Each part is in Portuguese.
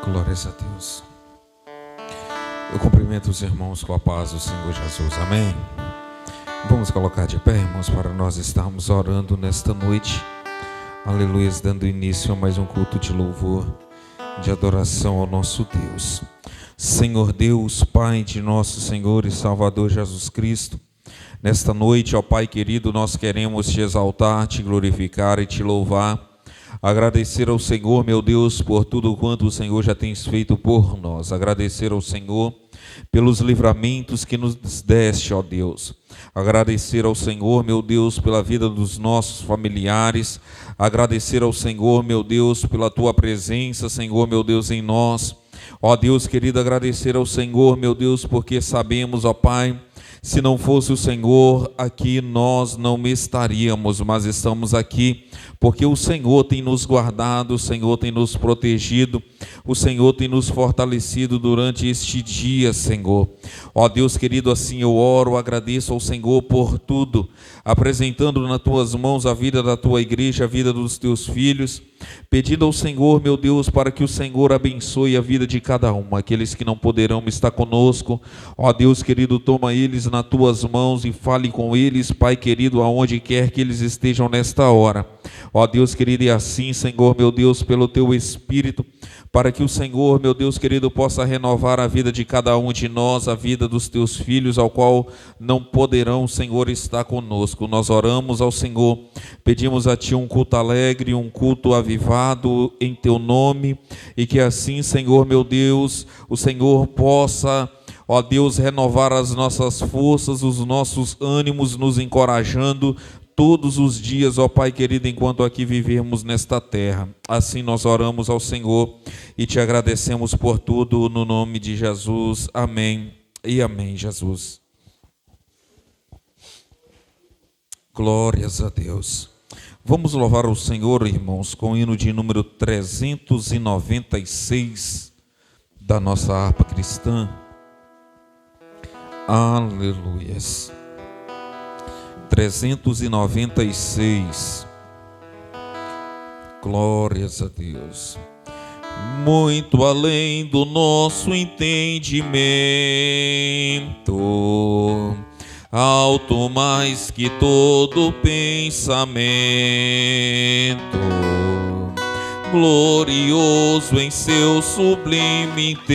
Glórias a Deus. Eu cumprimento os irmãos com a paz do Senhor Jesus. Amém. Vamos colocar de pé, irmãos, para nós estarmos orando nesta noite. Aleluia, dando início a mais um culto de louvor, de adoração ao nosso Deus. Senhor Deus, Pai de nosso Senhor e Salvador Jesus Cristo, nesta noite, ó Pai querido, nós queremos te exaltar, te glorificar e te louvar. Agradecer ao Senhor, meu Deus, por tudo quanto o Senhor já tem feito por nós. Agradecer ao Senhor pelos livramentos que nos deste, ó Deus. Agradecer ao Senhor, meu Deus, pela vida dos nossos familiares. Agradecer ao Senhor, meu Deus, pela tua presença, Senhor, meu Deus, em nós. Ó Deus querido, agradecer ao Senhor, meu Deus, porque sabemos, ó Pai, se não fosse o Senhor, aqui nós não estaríamos, mas estamos aqui porque o Senhor tem nos guardado, o Senhor tem nos protegido, o Senhor tem nos fortalecido durante este dia, Senhor. Ó Deus querido, assim eu oro, agradeço ao Senhor por tudo, apresentando nas tuas mãos a vida da tua igreja, a vida dos teus filhos, pedindo ao Senhor, meu Deus, para que o Senhor abençoe a vida de cada um, aqueles que não poderão estar conosco. Ó Deus querido, toma eles nas tuas mãos e fale com eles, Pai querido, aonde quer que eles estejam nesta hora. Ó Deus querido, e assim, Senhor, meu Deus, pelo teu Espírito, para que o Senhor, meu Deus querido, possa renovar a vida de cada um de nós, a vida dos teus filhos, ao qual não poderão, Senhor, estar conosco. Nós oramos ao Senhor, pedimos a Ti um culto alegre, um culto avivado em Teu nome, e que assim, Senhor, meu Deus, o Senhor possa, ó Deus, renovar as nossas forças, os nossos ânimos, nos encorajando todos os dias, ó Pai querido, enquanto aqui vivemos nesta terra. Assim nós oramos ao Senhor e te agradecemos por tudo, no nome de Jesus. Amém e amém, Jesus. Glórias a Deus. Vamos louvar o Senhor, irmãos, com o hino de número 396 da nossa harpa cristã. Aleluias. 396. Glórias a Deus. Muito além do nosso entendimento, alto mais que todo pensamento, glorioso em seu sublime intento,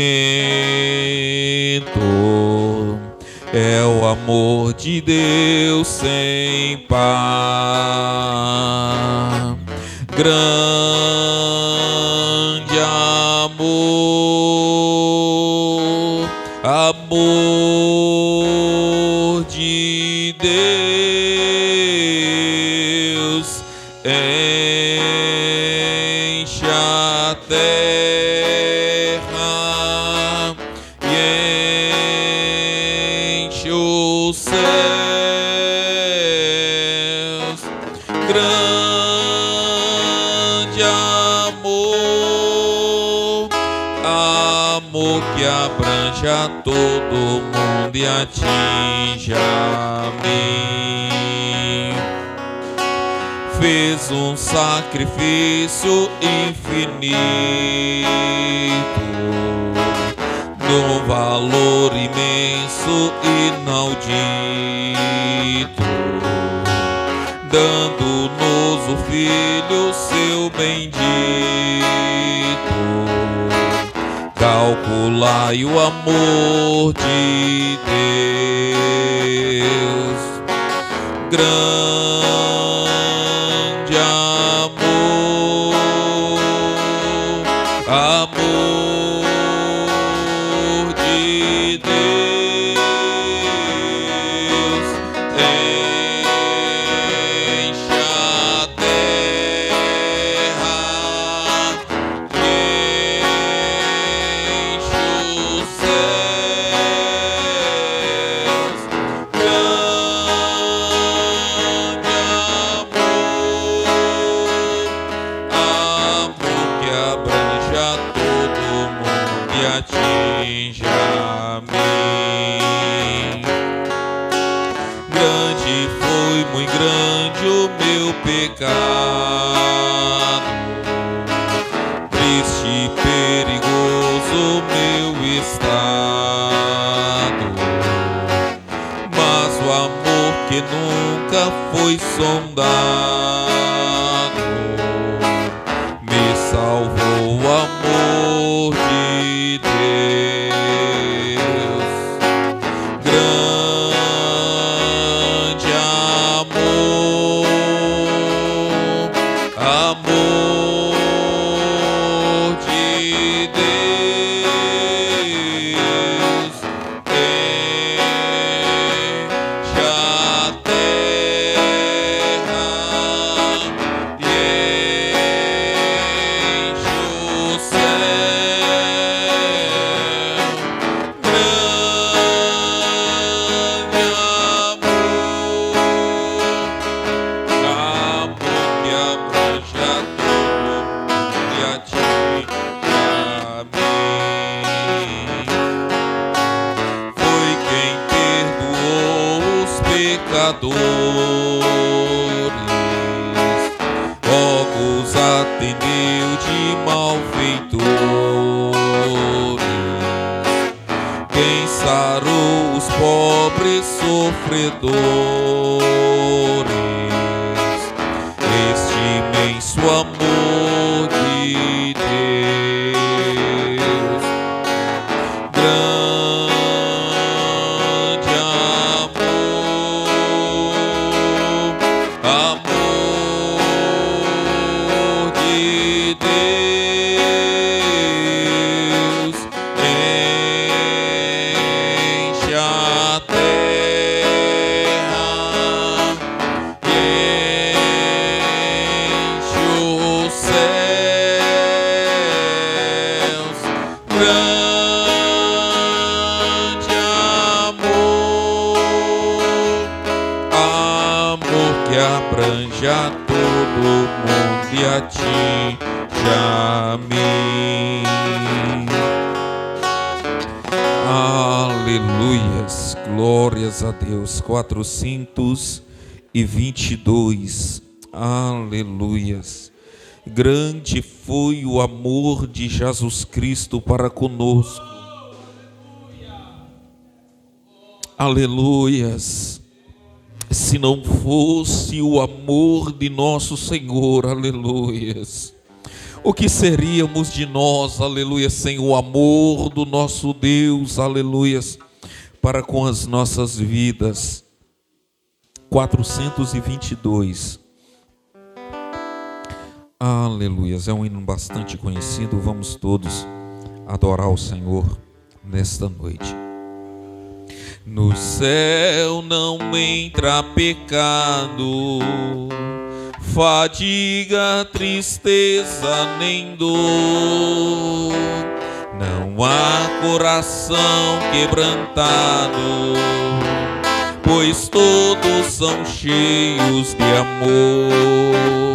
é o amor de Deus sem par. Grande amor, amor de Deus, enche a terra e enche os céus. Grande amor, amor que abrange a todo mundo e atinge a mim. Fez um sacrifício infinito, no valor imenso inaudito, dando-nos o Filho seu bendito. Calculai o amor de Deus. Grande amor, amor de Deus, enche a terra e enche os céus. Grande amor, amor que abrange a todo mundo e atinge a mim. Grande foi, muito grande o meu pecado, triste e perigoso o meu estado, mas o amor que nunca foi sondado me salvou, o amor de Deus. Grande amor, amor de Deus, enche a terra e enche o céu. Grande amor, amor que abrange a todo e a ti e a mim. Foi quem perdoou os pecadores, Ogos atendeu de malfeitores, quem sarou os pobres sofredores, este imenso amor de Deus. Grande amor, amor de Deus, enche a terra e enche os céus. Grande amor, amor que abrange a todo mundo e a ti e a mim. Aleluias, glórias a Deus. 422. Aleluias. Grande foi o amor de Jesus Cristo para conosco. Aleluias. Se não fosse o amor de nosso Senhor, aleluias, o que seríamos de nós, aleluias, sem o amor do nosso Deus, aleluias, para com as nossas vidas. 422. Aleluias, é um hino bastante conhecido. Vamos todos adorar o Senhor nesta noite. No céu não entra pecado, fadiga, tristeza nem dor. Não há coração quebrantado, pois todos são cheios de amor.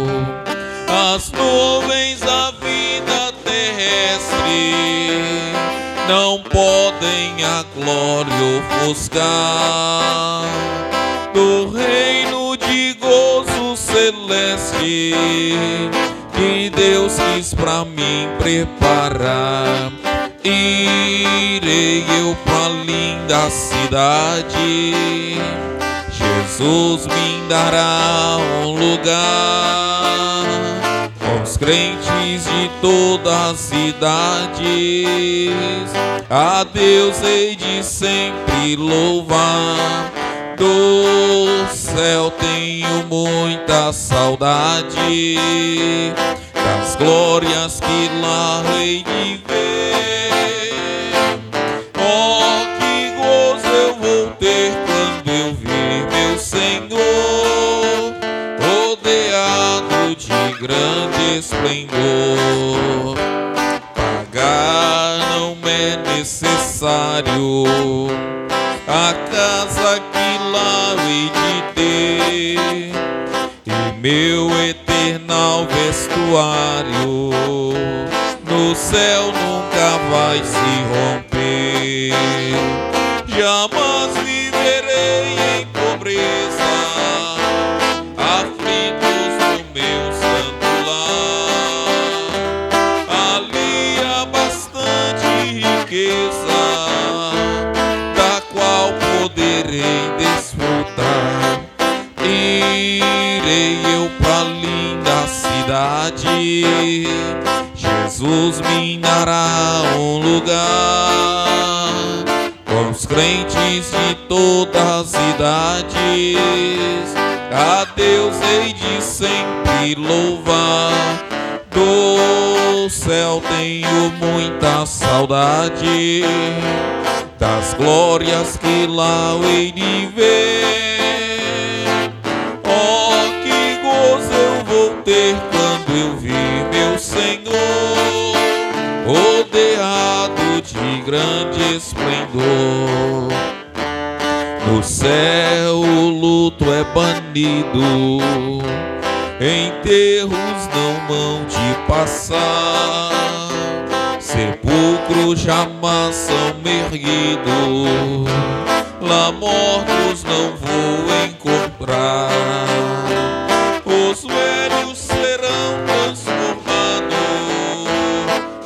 As nuvens da vida terrestre não podem a glória ofuscar do reino de gozo celeste que Deus quis pra mim preparar. Irei eu pra linda cidade, Jesus me dará um lugar. Os crentes de todas as idades, a Deus hei de sempre louvar. Do céu tenho muita saudade, das glórias que lá hei de ver. Oh, que gozo eu vou ter quando eu vir meu Senhor, rodeado de grande esplendor. Pagar não é necessário a casa que lá hei de ter, e meu eternal vestuário no céu nunca vai se romper. Jamais viverei em pobreza, aflitos no meu santo lar. Ali há bastante Jesus me dará um lugar com os crentes de todas as idades. A Deus hei de sempre louvar. Do céu tenho muita saudade das glórias que lá eu hei de ver. Oh, que gozo eu vou ter quando eu vir meu Senhor, rodeado de grande esplendor. No céu o luto é banido, enterros não hão de passar, sepulcros jamais são erguidos, lá mortos não vou encontrar. Os velhos serão transformados,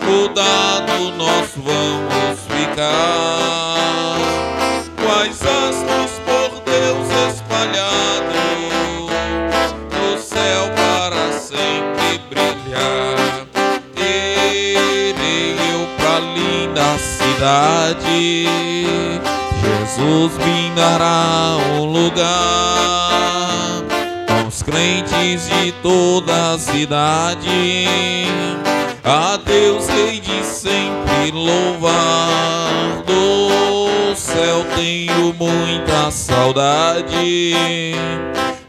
mudados nós vamos ficar, quais astros por Deus espalhados, no céu para sempre brilhar. Irei eu pra linda cidade, Jesus me dará um lugar com os crentes de toda a cidade. A Deus hei de sempre louvar. Do céu tenho muita saudade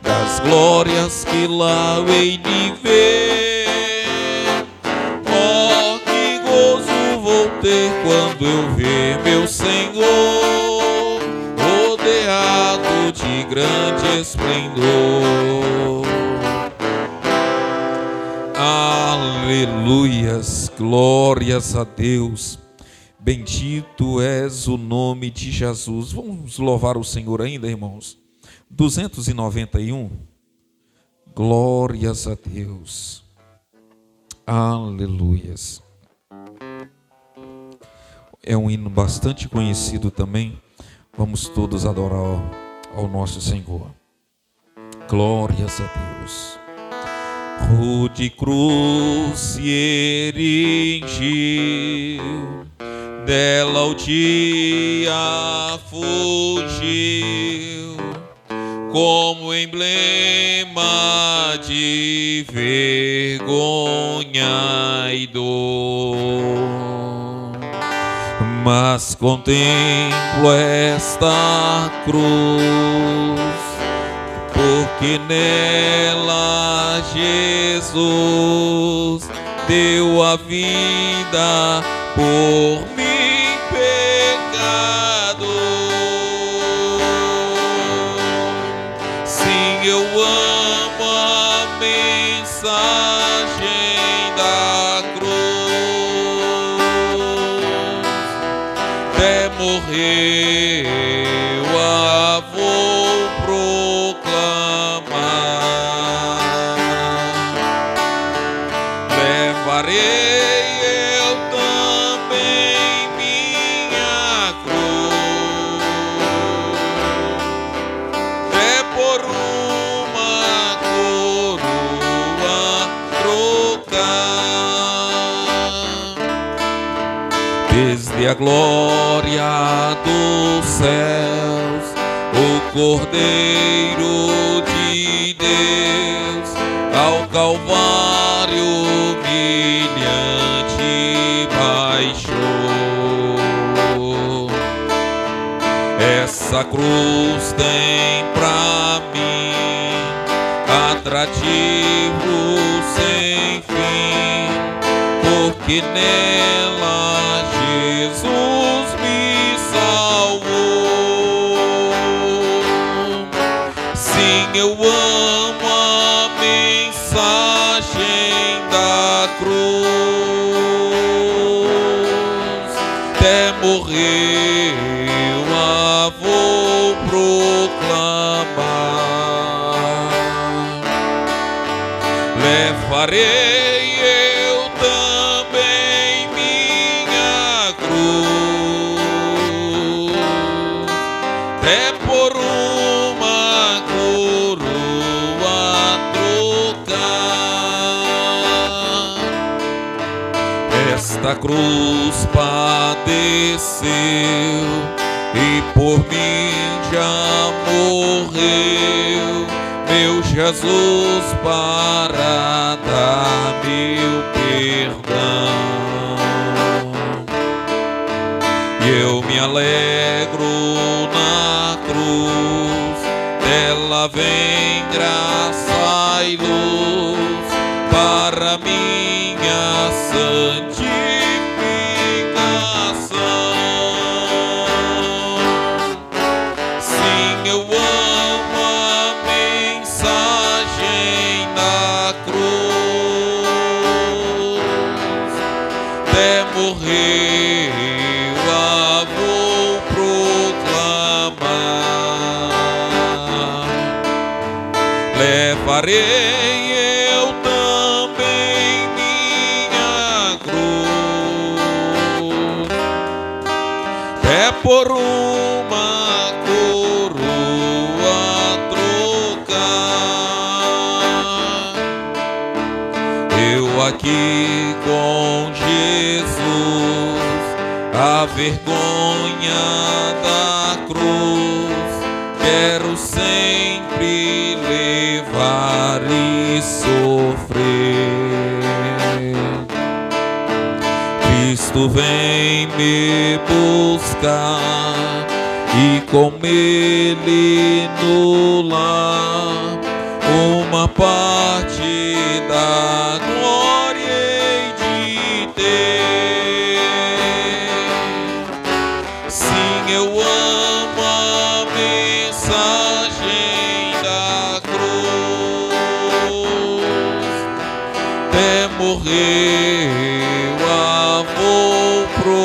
das glórias que lá eu hei de ver. Oh, que gozo vou ter quando eu ver meu Senhor, rodeado de grande esplendor. Aleluias, glórias a Deus. Bendito és o nome de Jesus. Vamos louvar o Senhor ainda, irmãos. 291. Glórias a Deus. Aleluias. É um hino bastante conhecido também. Vamos todos adorar ao nosso Senhor. Glórias a Deus. Rude cruz se erigiu, dela o dia fugiu, como emblema de vergonha e dor. Mas contemplo esta cruz, porque nela Jesus deu a vida por mim, pecador. Sim, eu amo a mensagem da cruz, até morrer eu a vou proclamar. Levarei eu também minha cruz, é por uma coroa trocar. Desde a glória dos céus, o Cordeiro de Deus ao Calvário humilhante baixou. Essa cruz tem pra mim atrativo sem fim, porque nela Jesus me salvou. Sim, eu amo a mensagem da cruz, até morrer eu a vou proclamar. Levarei eu também minha cruz, até por uma coroa trocar. esta cruz padeceu e por mim já morreu, meu Jesus, para dar-me o perdão. E eu me alegro na cruz, dela vem graça e luz para minha santificação. Sim, eu amo a mensagem da cruz, até morrer eu a vou proclamar. Levarei eu também minha cruz, até por uma coroa trocar. Eu aqui com Jesus, a vergonha da cruz, quero sempre levar e sofrer. Cristo vem me buscar e com Ele no lar uma parte da glória hei de ter. Sim, eu amo a mensagem da cruz, até morrer eu a vou proclamar.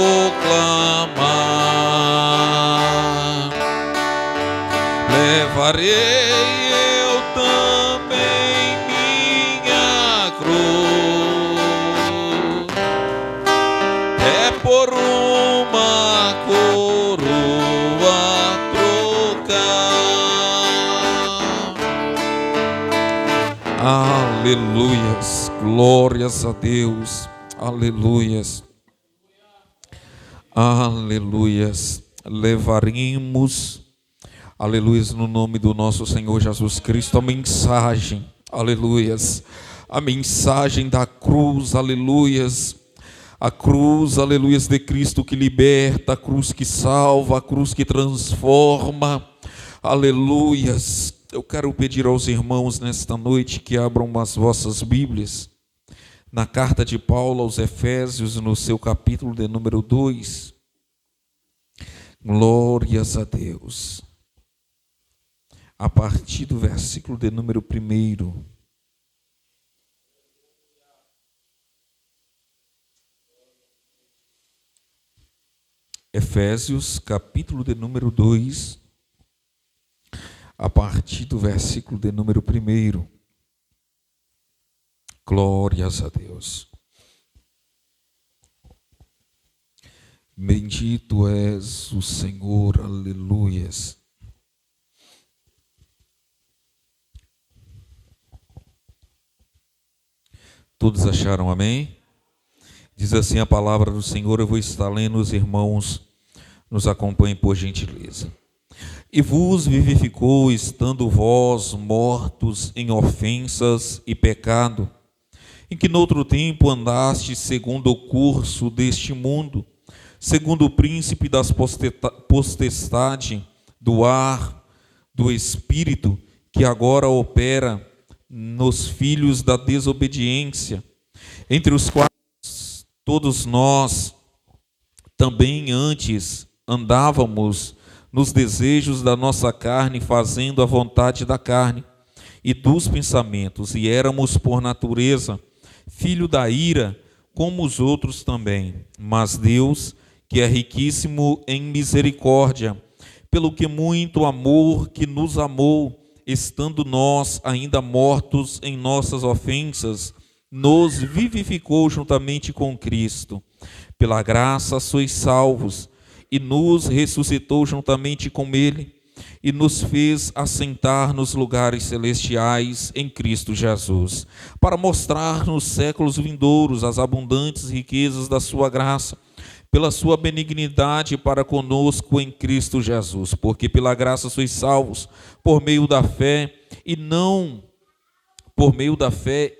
Levarei eu também minha cruz, é por uma coroa trocar. Aleluias, glórias a Deus, aleluias, aleluias. Levaremos, aleluias, no nome do nosso Senhor Jesus Cristo, a mensagem, aleluias, a mensagem da cruz, aleluias, a cruz, aleluias, de Cristo que liberta, a cruz que salva, a cruz que transforma, aleluias. Eu quero pedir aos irmãos nesta noite que abram as vossas Bíblias na carta de Paulo aos Efésios, no seu capítulo de número 2. Glórias a Deus. A partir do versículo de número 1. Efésios, capítulo de número 2, a partir do versículo de número 1. Glórias a Deus. Bendito és o Senhor, aleluias. Todos acharam amém? Diz assim a palavra do Senhor, eu vou estar lendo, os irmãos nos acompanhem por gentileza. E vos vivificou, estando vós mortos em ofensas e pecado, em que noutro tempo andastes segundo o curso deste mundo, segundo o príncipe das potestades do ar, do espírito, que agora opera nos filhos da desobediência, entre os quais todos nós também antes andávamos nos desejos da nossa carne, fazendo a vontade da carne e dos pensamentos, e éramos por natureza filho da ira, como os outros também. Mas Deus, que é riquíssimo em misericórdia, pelo que muito amor que nos amou, estando nós ainda mortos em nossas ofensas, nos vivificou juntamente com Cristo. Pela graça sois salvos, e nos ressuscitou juntamente com Ele, e nos fez assentar nos lugares celestiais em Cristo Jesus, para mostrar nos séculos vindouros as abundantes riquezas da sua graça, pela sua benignidade para conosco em Cristo Jesus, porque pela graça sois salvos por meio da fé,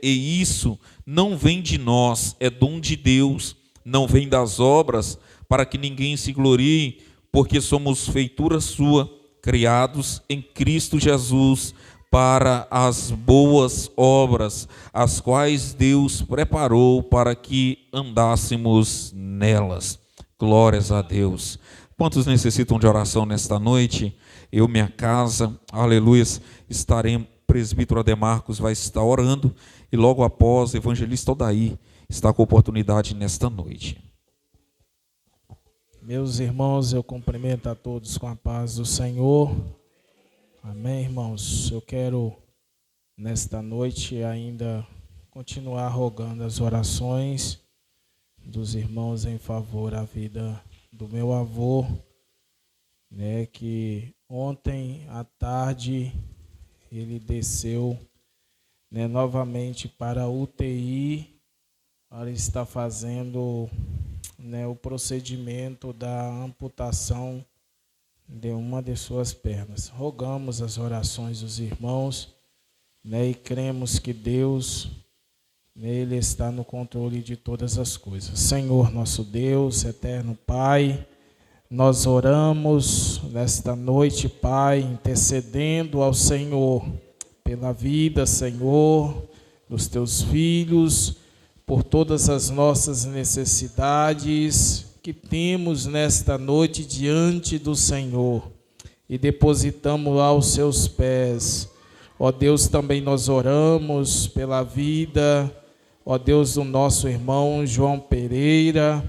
e isso não vem de nós, é dom de Deus, não vem das obras, para que ninguém se glorie, porque somos feitura sua, criados em Cristo Jesus, para as boas obras, as quais Deus preparou para que andássemos nelas. Glórias a Deus. Quantos necessitam de oração nesta noite? Eu, minha casa, aleluia, estaremos. Presbítero Ademarcos vai estar orando, e logo após o evangelista Odaí está com oportunidade nesta noite. Meus irmãos, eu cumprimento a todos com a paz do Senhor. Amém, irmãos? Eu quero, nesta noite, ainda continuar rogando as orações dos irmãos em favor à vida do meu avô, né, que ontem à tarde ele desceu, né, novamente para a UTI, para estar fazendo, né, o procedimento da amputação de uma de suas pernas. Rogamos as orações dos irmãos, né, e cremos que Deus, Ele está no controle de todas as coisas. Senhor nosso Deus, eterno Pai, nós oramos nesta noite, Pai, intercedendo ao Senhor pela vida, Senhor, dos teus filhos, por todas as nossas necessidades que temos nesta noite diante do Senhor e depositamos aos seus pés. Ó Deus, também nós oramos pela vida, ó Deus, do nosso irmão João Pereira,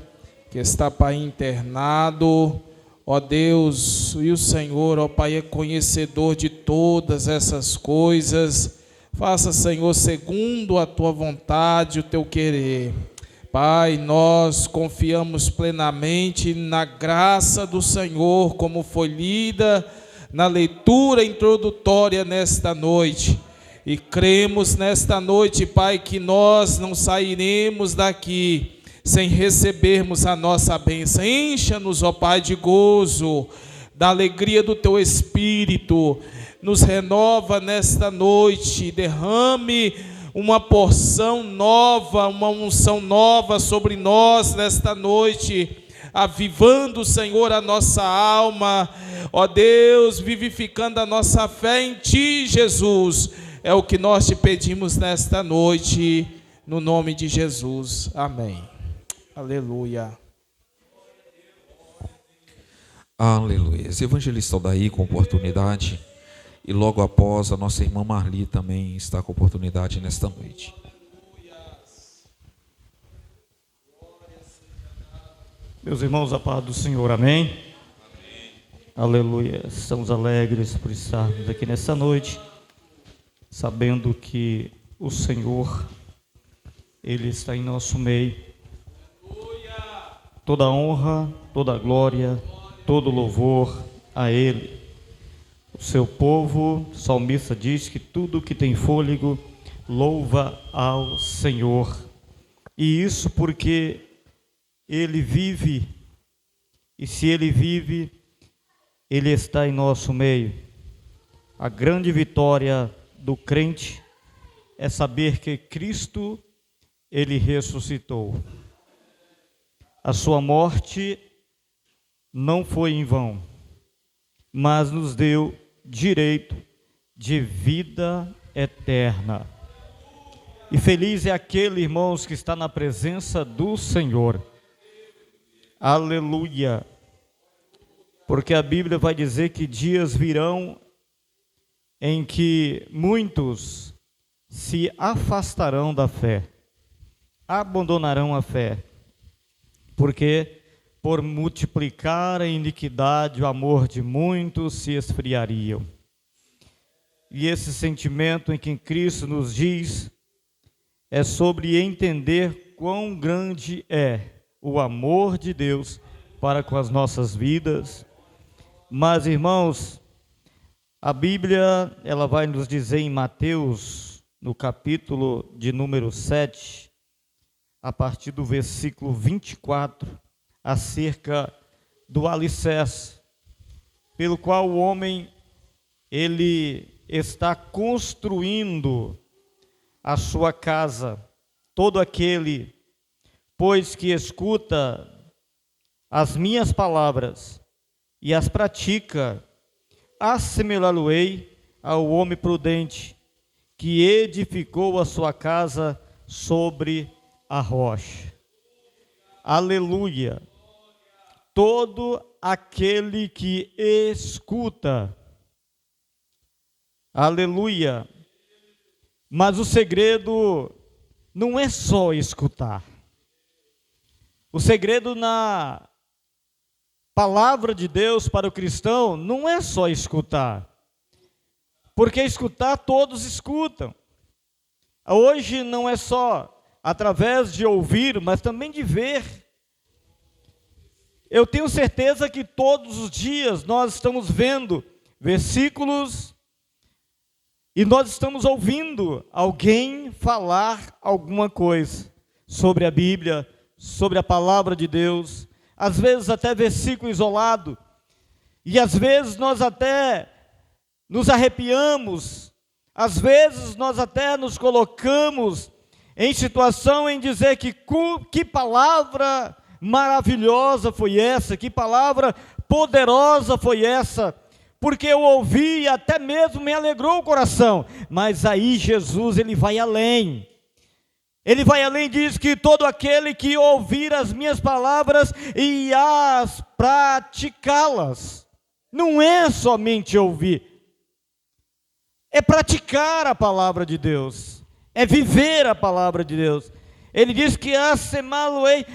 que está, Pai, internado, ó Deus, e o Senhor, ó Pai, é conhecedor de todas essas coisas. Faça, Senhor, segundo a tua vontade, o teu querer. Pai, nós confiamos plenamente na graça do Senhor, como foi lida na leitura introdutória nesta noite. E cremos nesta noite, Pai, que nós não sairemos daqui sem recebermos a nossa bênção. Encha-nos, ó Pai, de gozo, da alegria do Teu Espírito. Nos renova nesta noite, derrame uma porção nova, uma unção nova sobre nós nesta noite, avivando, Senhor, a nossa alma, ó Deus, vivificando a nossa fé em Ti, Jesus. É o que nós te pedimos nesta noite, no nome de Jesus. Amém. Aleluia. Aleluia. Esse evangelista Odaí com oportunidade, e logo após a nossa irmã Marli também está com oportunidade nesta noite. Meus irmãos, a paz do Senhor, amém? Amém. Aleluia. Estamos alegres por estarmos aqui nessa noite, sabendo que o Senhor, Ele está em nosso meio. Toda honra, toda glória, todo louvor a Ele. O seu povo, o salmista diz que tudo que tem fôlego louva ao Senhor. E isso porque Ele vive, e se Ele vive, Ele está em nosso meio. A grande vitória do crente é saber que Cristo, Ele ressuscitou. A sua morte não foi em vão, mas nos deu direito de vida eterna. E feliz é aquele, irmãos, que está na presença do Senhor. Aleluia! Porque a Bíblia vai dizer que dias virão em que muitos se afastarão da fé, abandonarão a fé, porque por multiplicar a iniquidade, o amor de muitos se esfriariam. E esse sentimento em que Cristo nos diz é sobre entender quão grande é o amor de Deus para com as nossas vidas. Mas, irmãos, A Bíblia, ela vai nos dizer em Mateus, no capítulo de número 7, a partir do versículo 24, acerca do alicerce, pelo qual o homem, ele está construindo a sua casa. Todo aquele, pois, que escuta as minhas palavras e as pratica, assemelhá-lo-ei ao homem prudente, que edificou a sua casa sobre a rocha. Aleluia! Todo aquele que escuta, aleluia! Mas o segredo não é só escutar. O segredo na palavra de Deus para o cristão não é só escutar, porque escutar todos escutam. Hoje não é só através de ouvir, mas também de ver. Eu tenho certeza que todos os dias nós estamos vendo versículos e nós estamos ouvindo alguém falar alguma coisa sobre a Bíblia, sobre a palavra de Deus, às vezes até versículo isolado, e às vezes nós até nos arrepiamos, às vezes nós até nos colocamos em situação em dizer que palavra maravilhosa foi essa, que palavra poderosa foi essa, porque eu ouvi e até mesmo me alegrou o coração. Mas aí Jesus, ele vai além. Ele vai além, diz que todo aquele que ouvir as minhas palavras e as praticá-las, não é somente ouvir, é praticar a palavra de Deus, é viver a palavra de Deus. Ele diz que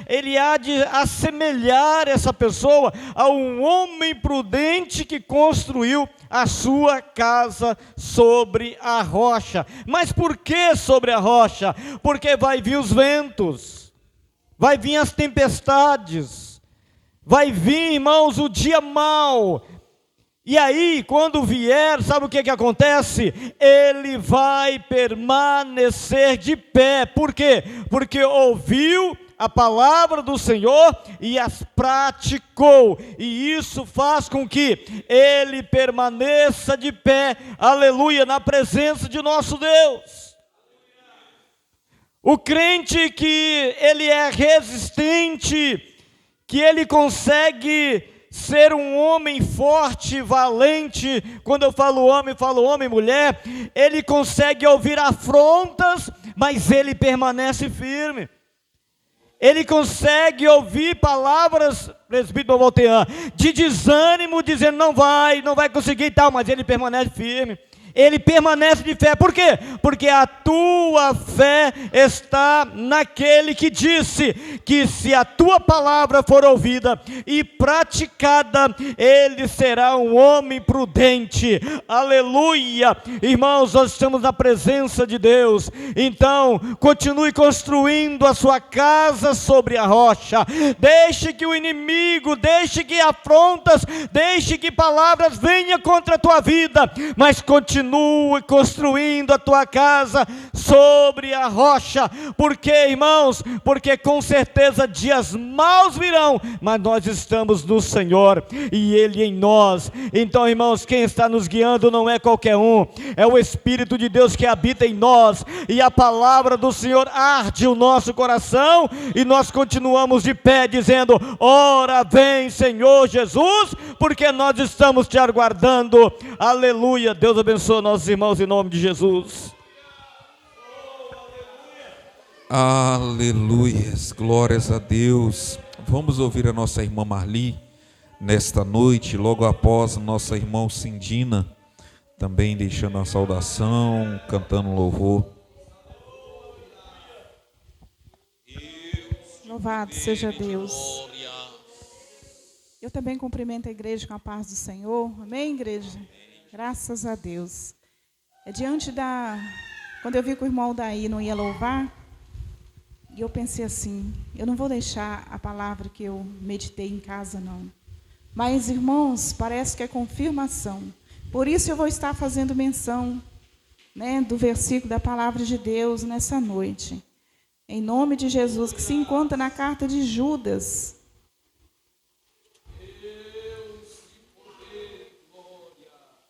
ele há de assemelhar essa pessoa a um homem prudente que construiu a sua casa sobre a rocha. Mas por que sobre a rocha? Porque vai vir os ventos, vai vir as tempestades, vai vir, irmãos, o dia mau. E aí, quando vier, sabe o que acontece? Ele vai permanecer de pé. Por quê? Porque ouviu a palavra do Senhor e as praticou. E isso faz com que ele permaneça de pé, aleluia, na presença de nosso Deus. O crente que ele é resistente, que ele consegue ser um homem forte, valente. Quando eu falo homem, mulher. Ele consegue ouvir afrontas, mas ele permanece firme. Ele consegue ouvir palavras, presbítero Voltean, de desânimo, dizendo não vai conseguir e tal, mas ele permanece firme. Ele permanece de fé. Por quê? Porque a tua fé está naquele que disse que se a tua palavra for ouvida e praticada, ele será um homem prudente. Aleluia! Irmãos, nós estamos na presença de Deus. Então, continue construindo a sua casa sobre a rocha. Deixe que o inimigo, deixe que afrontas, deixe que palavras venham contra a tua vida, mas continue construindo a tua casa sobre a rocha. Por quê, irmãos? Porque com certeza dias maus virão, mas nós estamos no Senhor e Ele em nós. Então, irmãos, quem está nos guiando não é qualquer um, é o Espírito de Deus que habita em nós, e a palavra do Senhor arde o nosso coração, e nós continuamos de pé dizendo: ora vem, Senhor Jesus, porque nós estamos te aguardando. Aleluia! Deus abençoe nossos irmãos em nome de Jesus. Aleluias, glórias a Deus. Vamos ouvir a nossa irmã Marli nesta noite, logo após nossa irmã Cindina, também deixando a saudação, cantando louvor. Louvado seja Deus. Eu também cumprimento a igreja com a paz do Senhor. Amém, igreja? Graças a Deus. Quando eu vi que o irmão Daí não ia louvar, e eu pensei assim, eu não vou deixar a palavra que eu meditei em casa, não. Mas, irmãos, parece que é confirmação. Por isso eu vou estar fazendo menção, né, do versículo da palavra de Deus nessa noite. Em nome de Jesus, que se encontra na carta de Judas.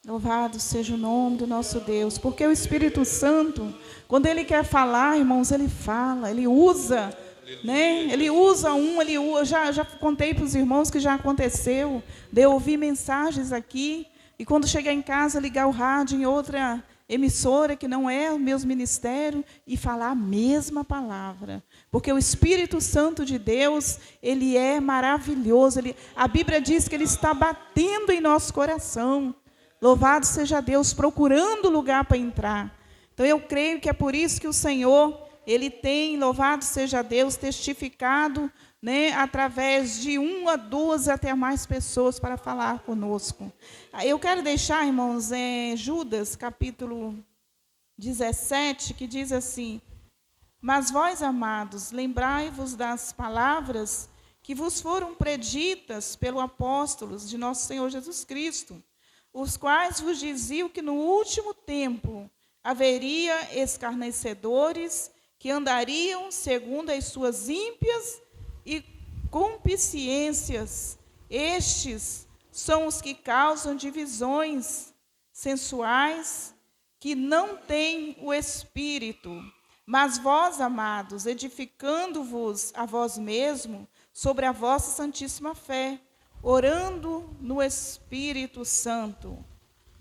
Louvado seja o nome do nosso Deus, porque o Espírito Santo, quando Ele quer falar, irmãos, Ele fala, Ele usa, né? Ele usa já contei para os irmãos que já aconteceu, de eu ouvir mensagens aqui, e quando chegar em casa, ligar o rádio em outra emissora, que não é o meu ministério, e falar a mesma palavra, porque o Espírito Santo de Deus, Ele é maravilhoso, a Bíblia diz que Ele está batendo em nosso coração. Louvado seja Deus, procurando lugar para entrar. Então, eu creio que é por isso que o Senhor, Ele tem, louvado seja Deus, testificado, né, através de 1 a 2, até mais pessoas para falar conosco. Eu quero deixar, irmãos, Judas, capítulo 17, que diz assim: mas vós, amados, lembrai-vos das palavras que vos foram preditas pelos apóstolos de nosso Senhor Jesus Cristo, os quais vos diziam que no último tempo haveria escarnecedores que andariam segundo as suas ímpias e concupiscências. Estes são os que causam divisões sensuais, que não têm o Espírito. Mas vós, amados, edificando-vos a vós mesmos sobre a vossa santíssima fé, orando no Espírito Santo.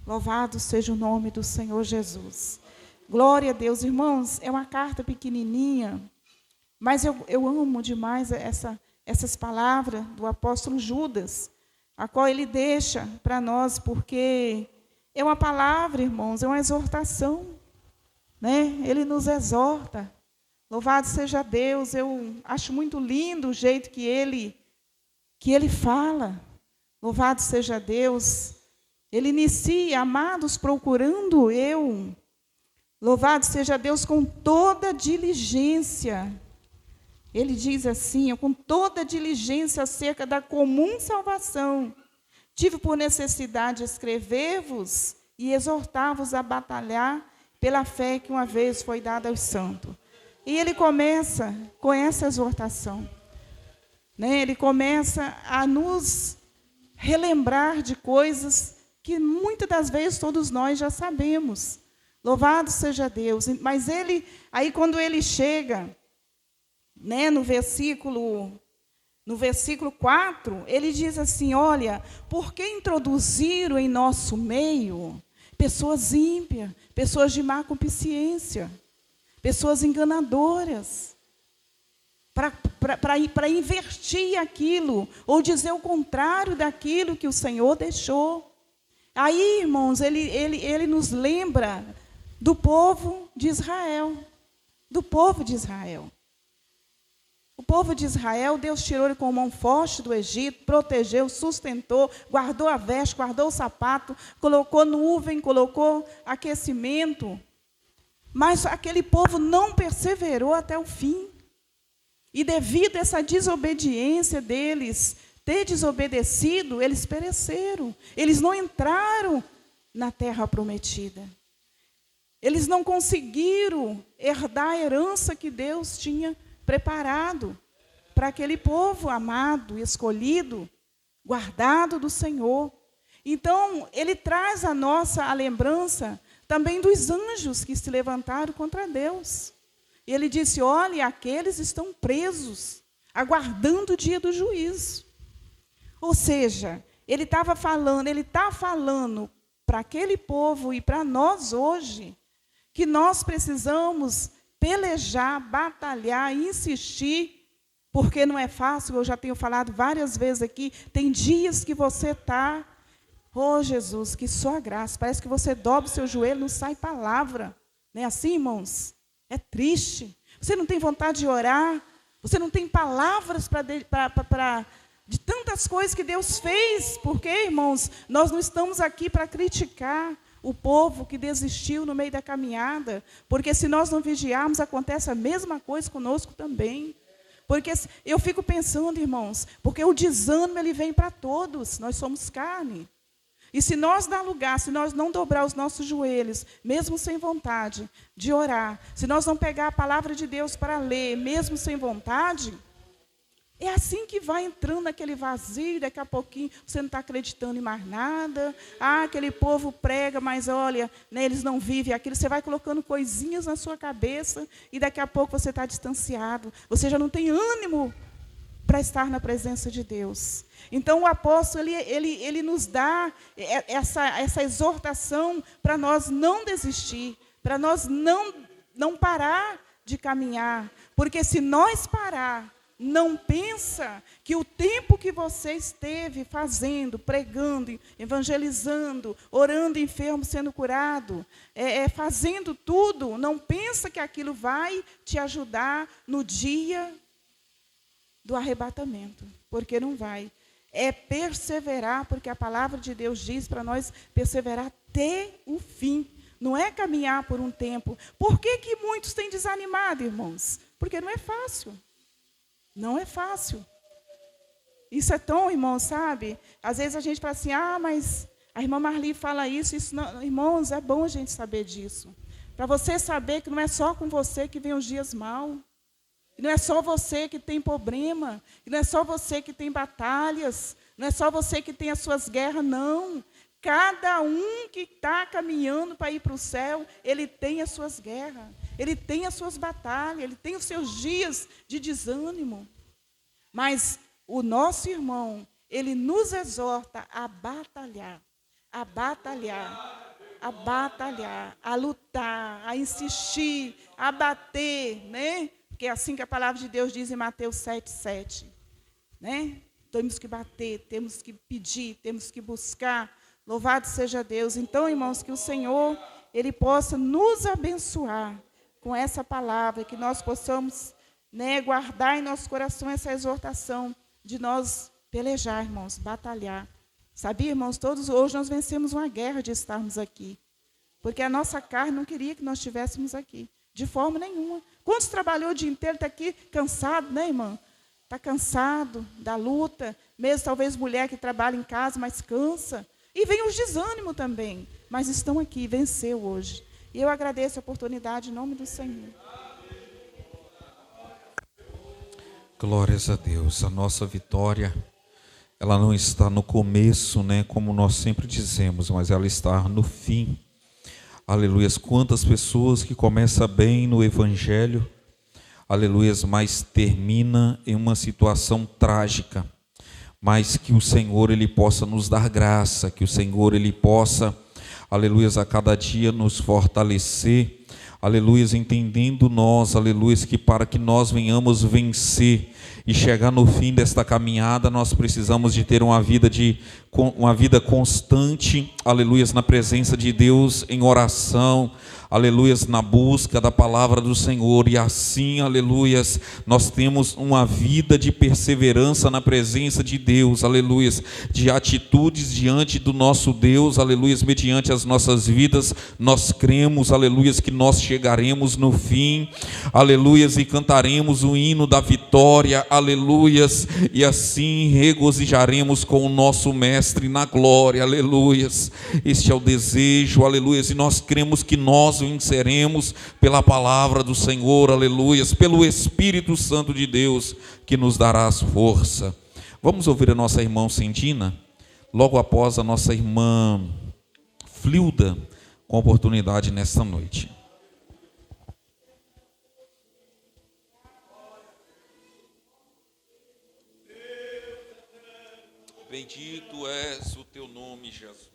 Louvado seja o nome do Senhor Jesus. Glória a Deus. Irmãos, é uma carta pequenininha, mas eu amo demais essas palavras do apóstolo Judas, a qual ele deixa para nós, porque é uma palavra, irmãos, é uma exortação, né? Ele nos exorta. Louvado seja Deus. Eu acho muito lindo o jeito que ele fala. Louvado seja Deus. Ele inicia: amados, procurando eu. Louvado seja Deus, com toda diligência. Ele diz assim: com toda diligência acerca da comum salvação, tive por necessidade escrever-vos e exortar-vos a batalhar pela fé que uma vez foi dada aos santos. E ele começa com essa exortação, né? Ele começa a nos relembrar de coisas que muitas das vezes todos nós já sabemos. Louvado seja Deus. Mas aí quando ele chega, né, no versículo 4, ele diz assim: olha, por que introduziram em nosso meio pessoas ímpias, pessoas de má consciência, pessoas enganadoras, para invertir aquilo, ou dizer o contrário daquilo que o Senhor deixou. Aí, irmãos, ele nos lembra do povo de Israel, do povo de Israel. O povo de Israel, Deus tirou ele com mão forte do Egito, protegeu, sustentou, guardou a veste, guardou o sapato, colocou nuvem, colocou aquecimento. Mas aquele povo não perseverou até o fim. E devido a essa desobediência deles, ter desobedecido, eles pereceram. Eles não entraram na terra prometida. Eles não conseguiram herdar a herança que Deus tinha preparado para aquele povo amado, escolhido, guardado do Senhor. Então, ele traz a lembrança também dos anjos que se levantaram contra Deus. E ele disse: olha, aqueles estão presos, aguardando o dia do juízo. Ou seja, ele está falando para aquele povo e para nós hoje, que nós precisamos pelejar, batalhar, insistir, porque não é fácil. Eu já tenho falado várias vezes aqui, tem dias que você está, oh Jesus, que só a graça, parece que você dobra o seu joelho, não sai palavra. Não é assim, irmãos? É triste. Você não tem vontade de orar, você não tem palavras de tantas coisas que Deus fez, porque, irmãos, nós não estamos aqui para criticar o povo que desistiu no meio da caminhada, porque se nós não vigiarmos, acontece a mesma coisa conosco também. Porque eu fico pensando, irmãos, porque o desânimo ele vem para todos, nós somos carne. E se nós dar lugar, se nós não dobrar os nossos joelhos, mesmo sem vontade de orar, se nós não pegar a palavra de Deus para ler, mesmo sem vontade, é assim que vai entrando naquele vazio, daqui a pouquinho você não está acreditando em mais nada. Ah, aquele povo prega, mas olha, né, eles não vivem aquilo. Você vai colocando coisinhas na sua cabeça e daqui a pouco você está distanciado. Você já não tem ânimo para estar na presença de Deus. Então, o apóstolo, ele nos dá essa exortação para nós não desistir, para nós não parar de caminhar. Porque se nós parar, não pensa que o tempo que você esteve fazendo, pregando, evangelizando, orando enfermo sendo curado, fazendo tudo, não pensa que aquilo vai te ajudar no dia do arrebatamento, porque não vai. É perseverar, porque a palavra de Deus diz para nós perseverar até o fim. Não é caminhar por um tempo. Por que muitos têm desanimado, irmãos? Porque não é fácil. Não é fácil. Isso é tão, irmão, sabe? Às vezes a gente fala assim, mas a irmã Marli fala isso não. Irmãos, é bom a gente saber disso. Para você saber que não é só com você que vem os dias maus. Que não é só você que tem problema. Que não é só você que tem batalhas. Não é só você que tem as suas guerras, não. Cada um que está caminhando para ir para o céu, ele tem as suas guerras. Ele tem as suas batalhas, ele tem os seus dias de desânimo. Mas o nosso irmão, ele nos exorta a batalhar, a batalhar, a batalhar, a lutar, a insistir, a bater, né? Porque é assim que a palavra de Deus diz em Mateus 7:7, né? Temos que bater, temos que pedir, temos que buscar. Louvado seja Deus. Então, irmãos, que o Senhor, Ele possa nos abençoar com essa palavra, que nós possamos, né, guardar em nosso coração essa exortação de nós pelejar, irmãos, batalhar. Sabia, irmãos, todos hoje nós vencemos uma guerra de estarmos aqui, porque a nossa carne não queria que nós estivéssemos aqui, de forma nenhuma. Quantos trabalhou o dia inteiro, está aqui cansado, né, irmã? Está cansado da luta, mesmo talvez mulher que trabalha em casa, mas cansa. E vem os desânimos também, mas estão aqui, venceu hoje. E eu agradeço a oportunidade em nome do Senhor. Glórias a Deus. A nossa vitória, ela não está no começo, né, como nós sempre dizemos, mas ela está no fim. Aleluias. Quantas pessoas que começam bem no Evangelho, aleluias, mas termina em uma situação trágica. Mas que o Senhor, Ele possa nos dar graça, que o Senhor, Ele possa, aleluias, a cada dia nos fortalecer, aleluias, entendendo nós, aleluias, que para que nós venhamos vencer e chegar no fim desta caminhada, nós precisamos de ter uma vida constante, aleluias, na presença de Deus, em oração, aleluias, na busca da palavra do Senhor, e assim, aleluias, nós temos uma vida de perseverança na presença de Deus, aleluias, de atitudes diante do nosso Deus, aleluias, mediante as nossas vidas, nós cremos, aleluias, que nós chegaremos no fim, aleluias, e cantaremos o hino da vitória, aleluias, e assim regozijaremos com o nosso Mestre na glória, aleluias. Este é o desejo, aleluias, e nós cremos que nós venceremos pela palavra do Senhor, aleluias, pelo Espírito Santo de Deus que nos dará as forças. Vamos ouvir a nossa irmã Cendina, logo após a nossa irmã Flilda, com oportunidade nesta noite. Bendito és o teu nome, Jesus.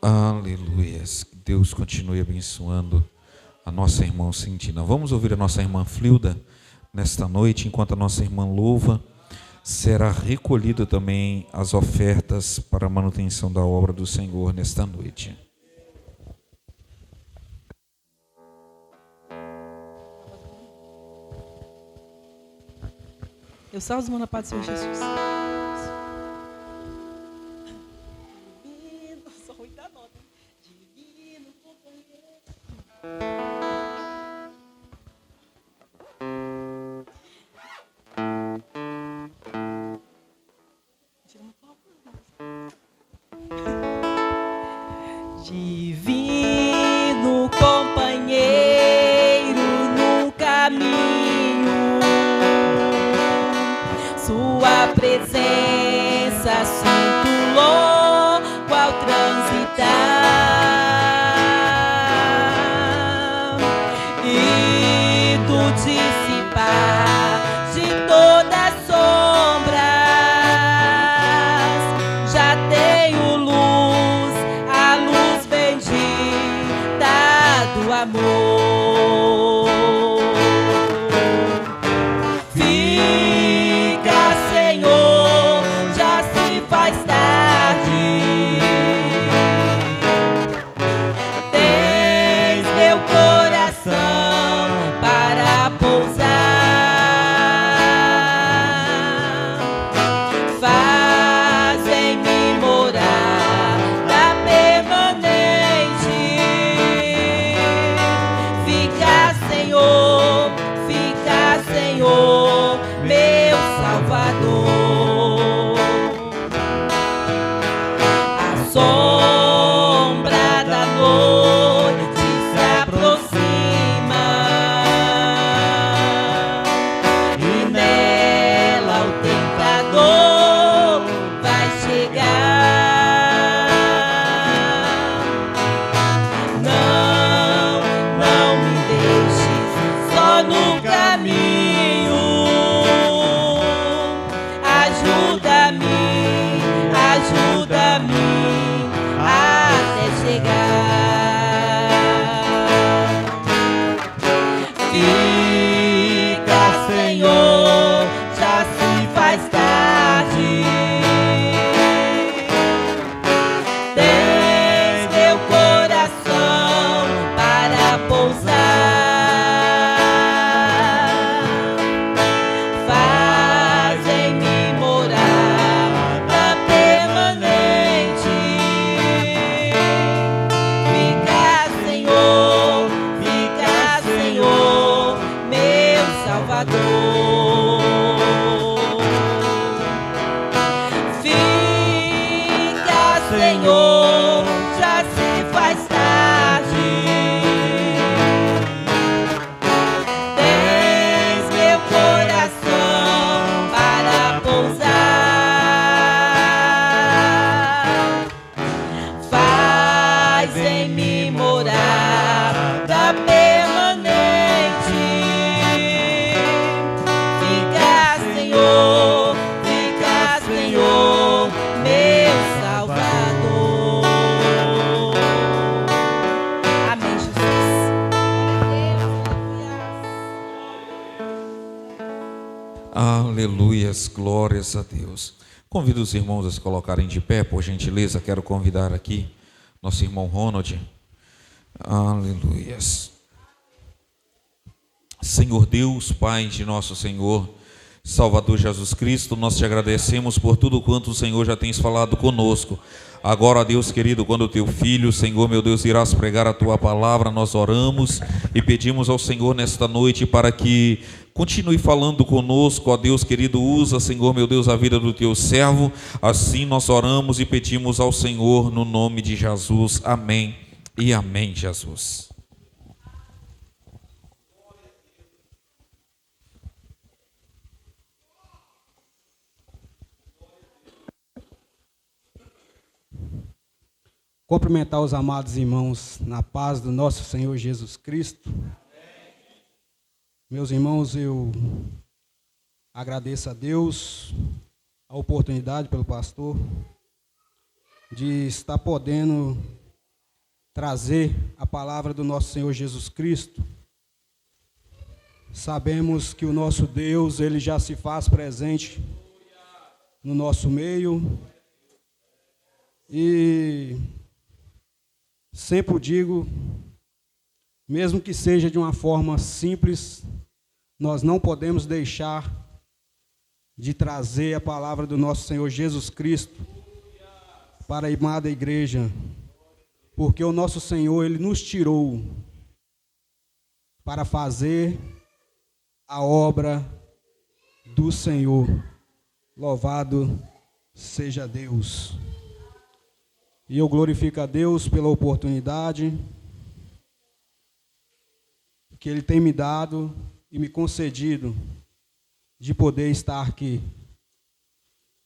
Aleluias. Que Deus continue abençoando a nossa irmã Cintina. Vamos ouvir a nossa irmã Flilda nesta noite, enquanto a nossa irmã louva. Será recolhido também as ofertas para a manutenção da obra do Senhor nesta noite. Eu salvo os irmãos na paz do Senhor Jesus. Divino, só muita nota. Divino companheiro. Divino companheiro no caminho, sua presença sinto logo ao transitar e do dissipar de todas sombras. Já tenho luz, a luz bendita do amor. Aleluias, glórias a Deus. Convido os irmãos a se colocarem de pé, por gentileza. Quero convidar aqui nosso irmão Ronald. Aleluias. Senhor Deus, Pai de nosso Senhor, Salvador Jesus Cristo, nós te agradecemos por tudo quanto o Senhor já tens falado conosco. Agora, Deus querido, quando o teu filho, Senhor meu Deus, irás pregar a tua palavra, nós oramos e pedimos ao Senhor nesta noite para que continue falando conosco, ó Deus querido, usa, Senhor meu Deus, a vida do teu servo. Assim nós oramos e pedimos ao Senhor no nome de Jesus. Amém e amém, Jesus. Cumprimentar os amados irmãos na paz do nosso Senhor Jesus Cristo. Meus irmãos, eu agradeço a Deus a oportunidade pelo pastor de estar podendo trazer a palavra do nosso Senhor Jesus Cristo. Sabemos que o nosso Deus, Ele já se faz presente no nosso meio. E sempre digo, mesmo que seja de uma forma simples, nós não podemos deixar de trazer a palavra do nosso Senhor Jesus Cristo para a amada igreja, porque o nosso Senhor, Ele nos tirou para fazer a obra do Senhor. Louvado seja Deus. E eu glorifico a Deus pela oportunidade que Ele tem me dado e me concedido de poder estar aqui.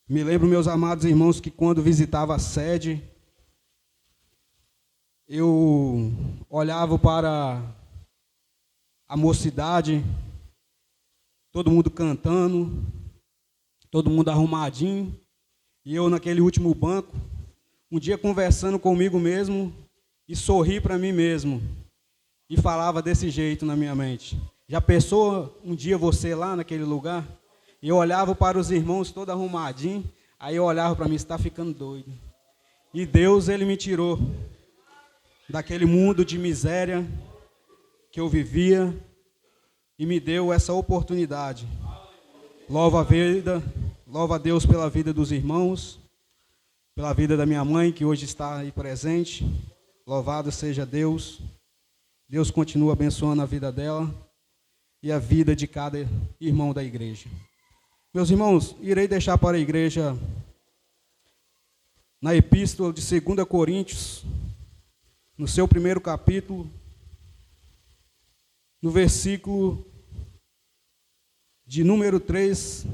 Me lembro, meus amados irmãos, que quando visitava a sede, eu olhava para a mocidade, todo mundo cantando, todo mundo arrumadinho, e eu naquele último banco, um dia conversando comigo mesmo, e sorri para mim mesmo, e falava desse jeito na minha mente. Já pensou um dia você lá naquele lugar? E eu olhava para os irmãos todo arrumadinho, aí eu olhava para mim, você está ficando doido. E Deus, Ele me tirou daquele mundo de miséria que eu vivia e me deu essa oportunidade. Louva a Deus pela vida dos irmãos, pela vida da minha mãe, que hoje está aí presente. Louvado seja Deus. Deus continua abençoando a vida dela e a vida de cada irmão da igreja. Meus irmãos, irei deixar para a igreja na epístola de 2 Coríntios, no seu primeiro capítulo, no versículo de número 3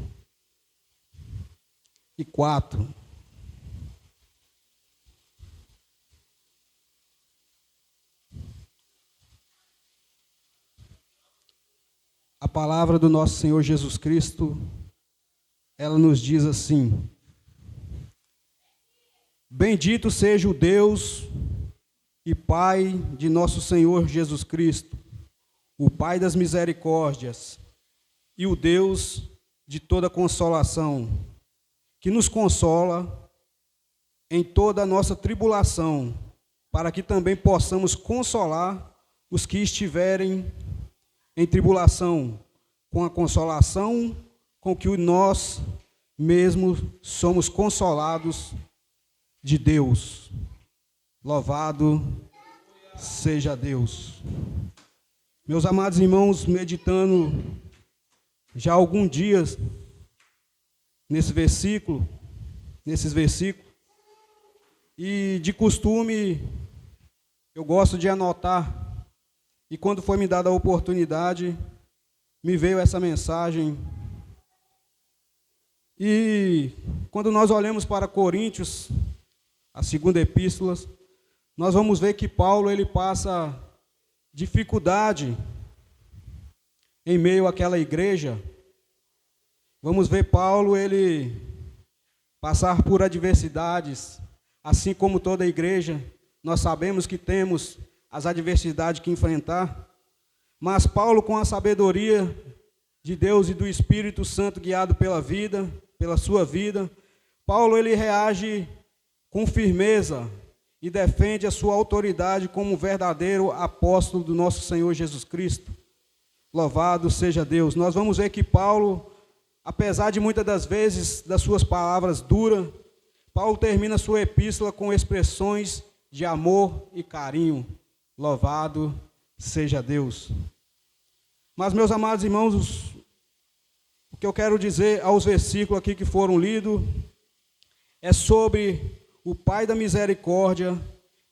e 4. A palavra do nosso Senhor Jesus Cristo, ela nos diz assim: bendito seja o Deus e Pai de nosso Senhor Jesus Cristo, o Pai das misericórdias e o Deus de toda consolação, que nos consola em toda a nossa tribulação, para que também possamos consolar os que estiverem em tribulação, com a consolação com que nós mesmos somos consolados de Deus. Louvado seja Deus. Meus amados irmãos, meditando já há alguns dias nesses versículos, e de costume eu gosto de anotar. E quando foi me dada a oportunidade, me veio essa mensagem. E quando nós olhamos para Coríntios, a segunda epístola, nós vamos ver que Paulo, ele passa dificuldade em meio àquela igreja. Vamos ver Paulo, ele passar por adversidades, assim como toda a igreja. Nós sabemos que temos as adversidades que enfrentar, mas Paulo, com a sabedoria de Deus e do Espírito Santo, guiado pela sua vida, Paulo, ele reage com firmeza e defende a sua autoridade como um verdadeiro apóstolo do nosso Senhor Jesus Cristo. Louvado seja Deus. Nós vamos ver que Paulo, apesar de muitas das vezes das suas palavras duras, Paulo termina sua epístola com expressões de amor e carinho. Louvado seja Deus. Mas, meus amados irmãos, o que eu quero dizer aos versículos aqui que foram lidos é sobre o Pai da misericórdia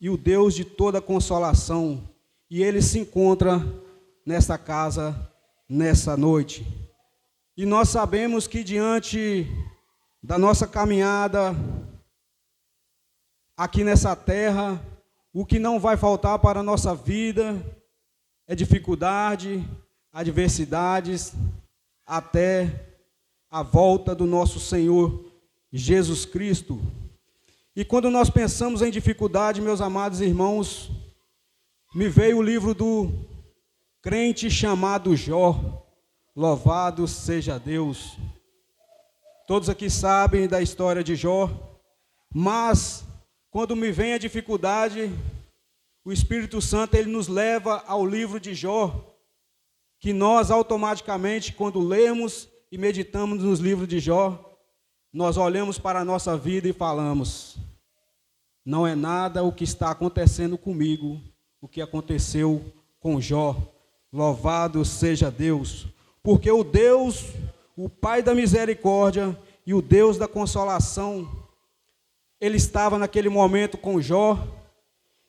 e o Deus de toda consolação. E Ele se encontra nesta casa, nessa noite. E nós sabemos que diante da nossa caminhada aqui nessa terra, o que não vai faltar para a nossa vida é dificuldade, adversidades, até a volta do nosso Senhor Jesus Cristo. E quando nós pensamos em dificuldade, meus amados irmãos, me veio o livro do crente chamado Jó. Louvado seja Deus. Todos aqui sabem da história de Jó, mas quando me vem a dificuldade, o Espírito Santo ele nos leva ao livro de Jó, que nós automaticamente, quando lemos e meditamos nos livros de Jó, nós olhamos para a nossa vida e falamos: não é nada o que está acontecendo comigo, o que aconteceu com Jó. Louvado seja Deus, porque o Deus, o Pai da misericórdia e o Deus da consolação, Ele estava naquele momento com Jó,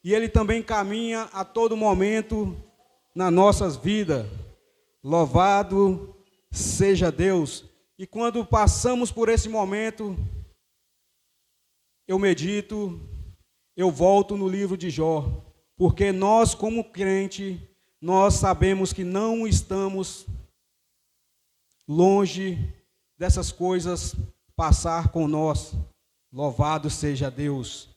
e Ele também caminha a todo momento nas nossas vidas. Louvado seja Deus. E quando passamos por esse momento, eu medito, eu volto no livro de Jó, porque nós como crente, nós sabemos que não estamos longe dessas coisas passar com nós. Louvado seja Deus.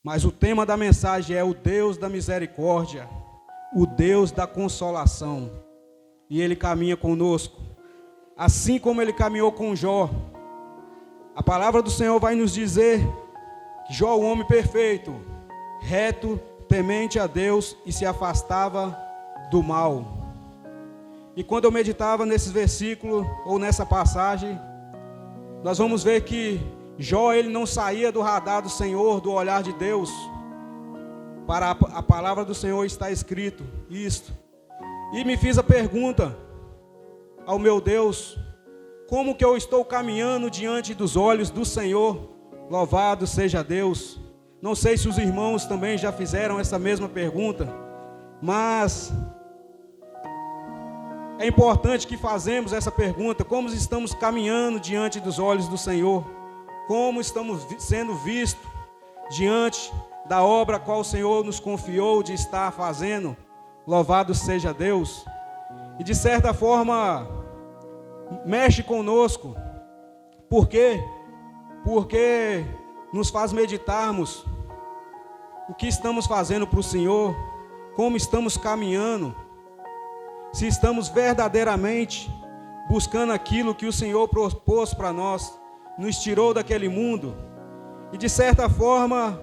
Mas o tema da mensagem é o Deus da misericórdia, o Deus da consolação. E Ele caminha conosco, assim como Ele caminhou com Jó. A palavra do Senhor vai nos dizer que Jó, o homem perfeito, reto, temente a Deus e se afastava do mal. E quando eu meditava nesses versículos, ou nessa passagem, nós vamos ver que Jó, ele não saía do radar do Senhor, do olhar de Deus. Para a palavra do Senhor está escrito isto. E me fiz a pergunta ao meu Deus: como que eu estou caminhando diante dos olhos do Senhor? Louvado seja Deus. Não sei se os irmãos também já fizeram essa mesma pergunta, mas é importante que fazemos essa pergunta: como estamos caminhando diante dos olhos do Senhor? Como estamos sendo vistos diante da obra a qual o Senhor nos confiou de estar fazendo? Louvado seja Deus. E de certa forma, mexe conosco. Por quê? Porque nos faz meditarmos o que estamos fazendo para o Senhor, como estamos caminhando, se estamos verdadeiramente buscando aquilo que o Senhor propôs para nós, nos tirou daquele mundo. E de certa forma,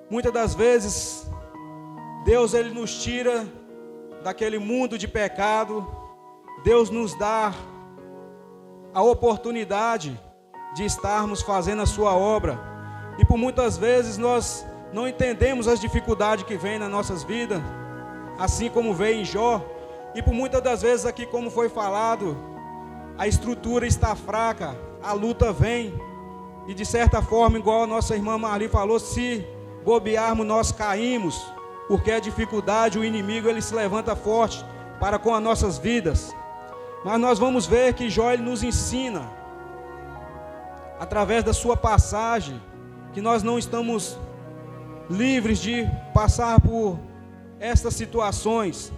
muitas das vezes, Deus ele nos tira daquele mundo de pecado. Deus nos dá a oportunidade de estarmos fazendo a sua obra. E por muitas vezes nós não entendemos as dificuldades que vêm nas nossas vidas, assim como veio em Jó. E por muitas das vezes aqui, como foi falado, a estrutura está fraca, a luta vem. E de certa forma, igual a nossa irmã Marli falou, se bobearmos nós caímos, porque a dificuldade, o inimigo ele se levanta forte para com as nossas vidas. Mas nós vamos ver que Jó ele nos ensina, através da sua passagem, que nós não estamos livres de passar por estas situações.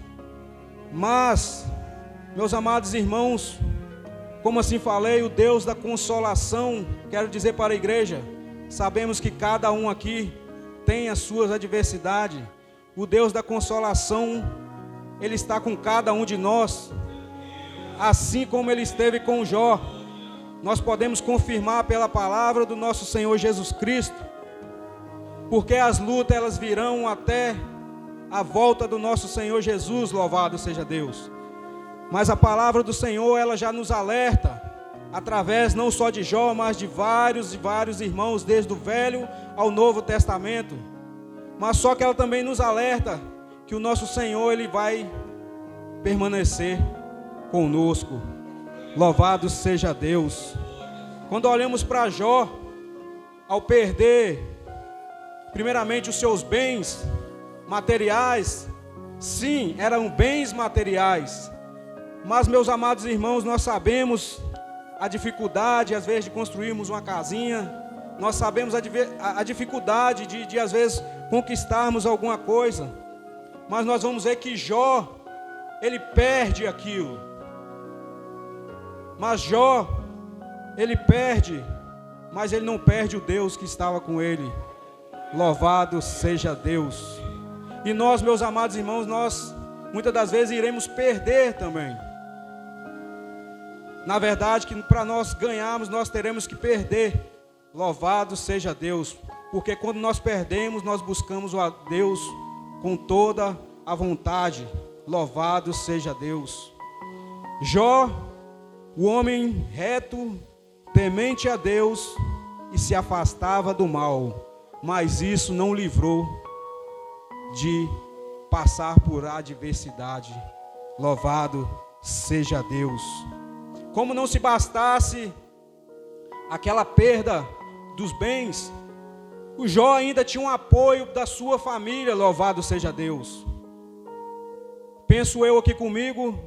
Mas, meus amados irmãos, como assim falei, o Deus da consolação, quero dizer para a igreja, sabemos que cada um aqui tem as suas adversidades. O Deus da consolação, Ele está com cada um de nós, assim como Ele esteve com Jó. Nós podemos confirmar pela palavra do nosso Senhor Jesus Cristo, porque as lutas elas virão até a volta do nosso Senhor Jesus, louvado seja Deus. Mas a palavra do Senhor, ela já nos alerta, através não só de Jó, mas de vários e vários irmãos, desde o Velho ao Novo Testamento. Mas só que ela também nos alerta que o nosso Senhor, Ele vai permanecer conosco. Louvado seja Deus. Quando olhamos para Jó, ao perder, primeiramente, os seus bens materiais, sim, eram bens materiais. Mas, meus amados irmãos, nós sabemos a dificuldade, às vezes, de construirmos uma casinha. Nós sabemos a dificuldade de, às vezes, conquistarmos alguma coisa. Mas nós vamos ver que Jó, ele perde aquilo. Mas Jó, ele perde, mas ele não perde o Deus que estava com ele. Louvado seja Deus. E nós, meus amados irmãos, nós muitas das vezes iremos perder também. Na verdade, que para nós ganharmos, nós teremos que perder. Louvado seja Deus. Porque quando nós perdemos, nós buscamos a Deus com toda a vontade. Louvado seja Deus. Jó, o homem reto, temente a Deus e se afastava do mal. Mas isso não o livrou de passar por adversidade. Louvado seja Deus. Como não se bastasse aquela perda dos bens, o Jó ainda tinha um apoio da sua família, louvado seja Deus. Penso eu aqui comigo,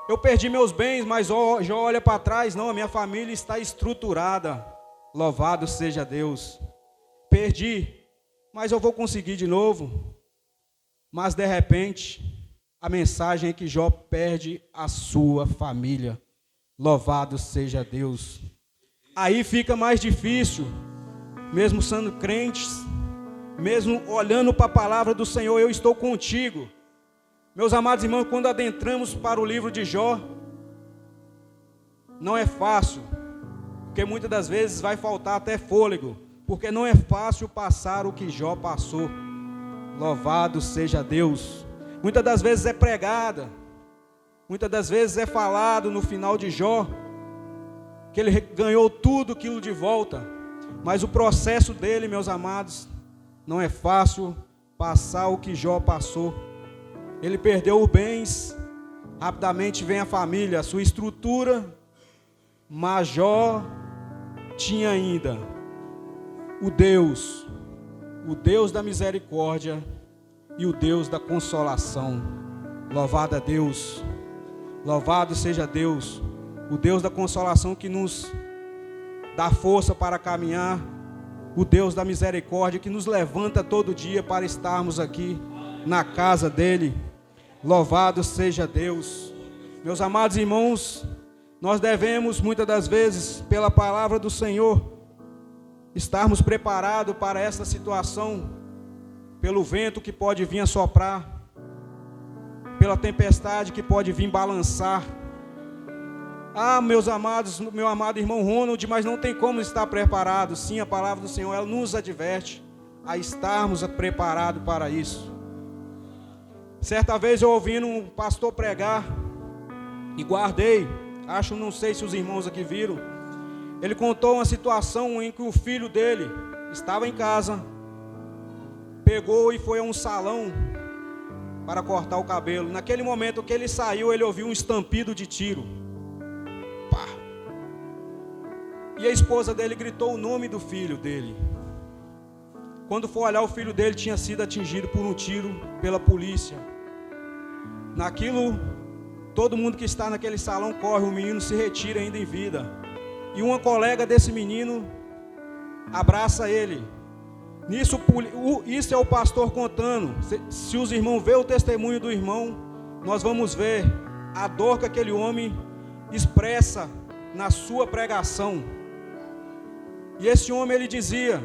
eu perdi meus bens, mas Jó olha para trás, não, a minha família está estruturada, louvado seja Deus. Perdi, mas eu vou conseguir de novo. Mas de repente, a mensagem é que Jó perde a sua família. Louvado seja Deus. Aí fica mais difícil, mesmo sendo crentes, mesmo olhando para a palavra do Senhor, eu estou contigo. Meus amados irmãos, quando adentramos para o livro de Jó, não é fácil, porque muitas das vezes vai faltar até fôlego, porque não é fácil passar o que Jó passou. Louvado seja Deus. Muitas das vezes é pregada, muitas das vezes é falado no final de Jó, que ele ganhou tudo aquilo de volta, mas o processo dele, meus amados, não é fácil passar o que Jó passou. Ele perdeu os bens, rapidamente vem a família, a sua estrutura, mas Jó tinha ainda o Deus da misericórdia e o Deus da consolação. Louvado a Deus, louvado seja Deus, o Deus da consolação que nos dá força para caminhar, o Deus da misericórdia que nos levanta todo dia para estarmos aqui na casa dele. Louvado seja Deus. Meus amados irmãos, nós devemos muitas das vezes, pela palavra do Senhor, estarmos preparados para essa situação, pelo vento que pode vir a soprar, pela tempestade que pode vir balançar. Ah, meus amados, meu amado irmão Ronald, mas não tem como estar preparado. Sim, a palavra do Senhor, ela nos adverte a estarmos preparados para isso. Certa vez eu ouvindo um pastor pregar e guardei, não sei se os irmãos aqui viram, ele contou uma situação em que o filho dele estava em casa, pegou e foi a um salão para cortar o cabelo. Naquele momento que ele saiu, ele ouviu um estampido de tiro. Pá. E a esposa dele gritou o nome do filho dele. Quando foi olhar, o filho dele tinha sido atingido por um tiro pela polícia. Naquilo, todo mundo que está naquele salão corre, o menino se retira ainda em vida. E uma colega desse menino abraça ele. Nisso, isso é o pastor contando. Se os irmãos verem o testemunho do irmão, nós vamos ver a dor que aquele homem expressa na sua pregação. E esse homem, ele dizia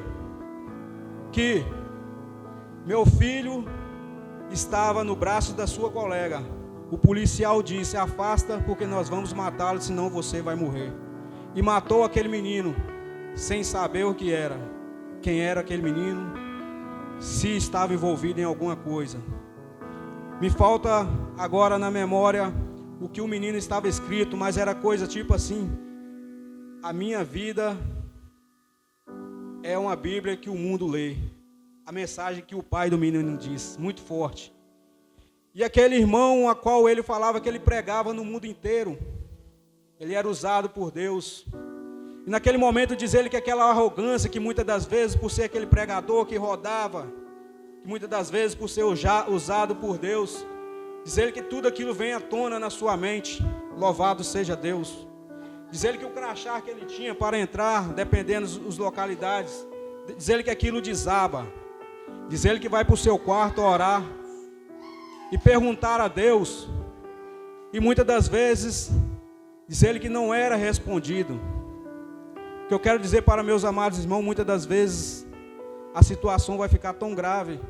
que meu filho estava no braço da sua colega. O policial disse: afasta, porque nós vamos matá-lo, senão você vai morrer. E matou aquele menino, sem saber o que era, quem era aquele menino, se estava envolvido em alguma coisa. Me falta agora na memória o que o menino estava escrito, mas era coisa tipo assim: a minha vida é uma Bíblia que o mundo lê. A mensagem que o pai do menino diz, muito forte. E aquele irmão a qual ele falava que ele pregava no mundo inteiro, ele era usado por Deus. E naquele momento diz ele que aquela arrogância que muitas das vezes, por ser aquele pregador que rodava, que muitas das vezes por ser usado por Deus, diz ele que tudo aquilo vem à tona na sua mente. Louvado seja Deus. Diz ele que o crachá que ele tinha para entrar, dependendo das localidades, diz ele que aquilo desaba. Diz ele que vai para o seu quarto orar e perguntar a Deus. E muitas das vezes, diz ele que não era respondido. O que eu quero dizer para meus amados irmãos, muitas das vezes a situação vai ficar tão grave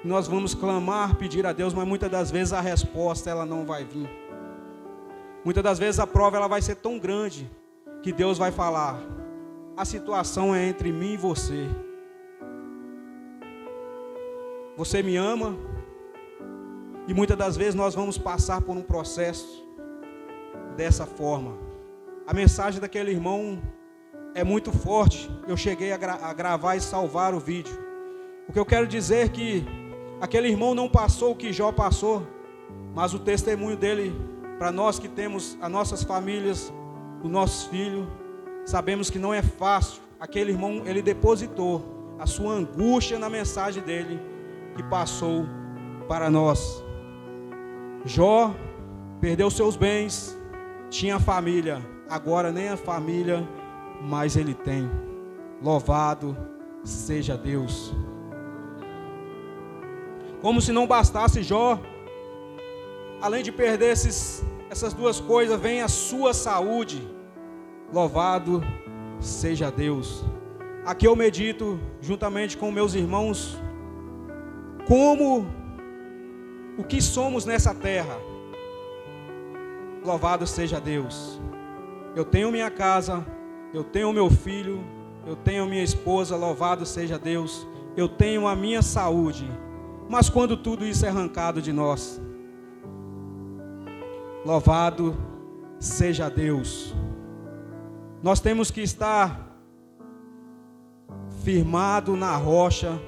Nós vamos clamar, pedir a Deus, mas muitas das vezes a resposta ela não vai vir. Muitas das vezes a prova ela vai ser tão grande que Deus vai falar: a situação é entre mim e você. Você me ama? E muitas das vezes nós vamos passar por um processo dessa forma. A mensagem daquele irmão é muito forte. Eu cheguei a gravar e salvar o vídeo. O que eu quero dizer é que aquele irmão não passou o que Jó passou, mas o testemunho dele, para nós que temos as nossas famílias, os nossos filhos, sabemos que não é fácil. Aquele irmão, ele depositou a sua angústia na mensagem dele, que passou para nós. Jó perdeu seus bens, tinha família, agora nem a família mais ele tem. Louvado seja Deus. Como se não bastasse Jó, além de perder essas duas coisas, vem a sua saúde. Louvado seja Deus. Aqui eu medito juntamente com meus irmãos o que somos nessa terra. Louvado seja Deus. Eu tenho minha casa, eu tenho meu filho, eu tenho minha esposa, louvado seja Deus. Eu tenho a minha saúde. Mas quando tudo isso é arrancado de nós, louvado seja Deus. Nós temos que estar firmado na rocha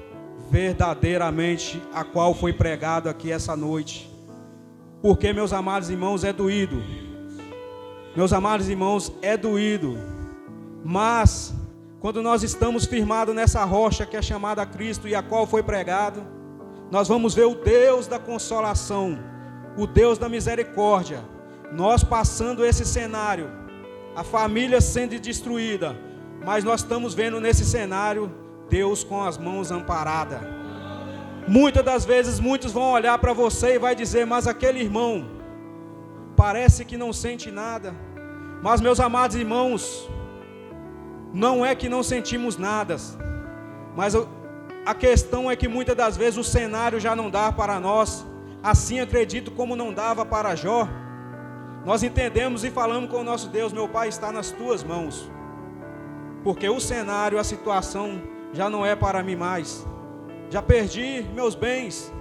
verdadeiramente a qual foi pregado aqui essa noite. Porque, meus amados irmãos, é doído. Meus amados irmãos, é doído. Mas quando nós estamos firmados nessa rocha que é chamada Cristo e a qual foi pregado, nós vamos ver o Deus da consolação, o Deus da misericórdia. Nós passando esse cenário, a família sendo destruída, mas nós estamos vendo nesse cenário Deus com as mãos amparadas. Muitas das vezes, muitos vão olhar para você e vai dizer: mas aquele irmão parece que não sente nada. Mas, meus amados irmãos, não é que não sentimos nada, mas a questão é que muitas das vezes o cenário já não dá para nós. Assim acredito como não dava para Jó. Nós entendemos e falamos com o nosso Deus: meu Pai, está nas tuas mãos. Porque o cenário, a situação já não é para mim mais. Já perdi meus bens,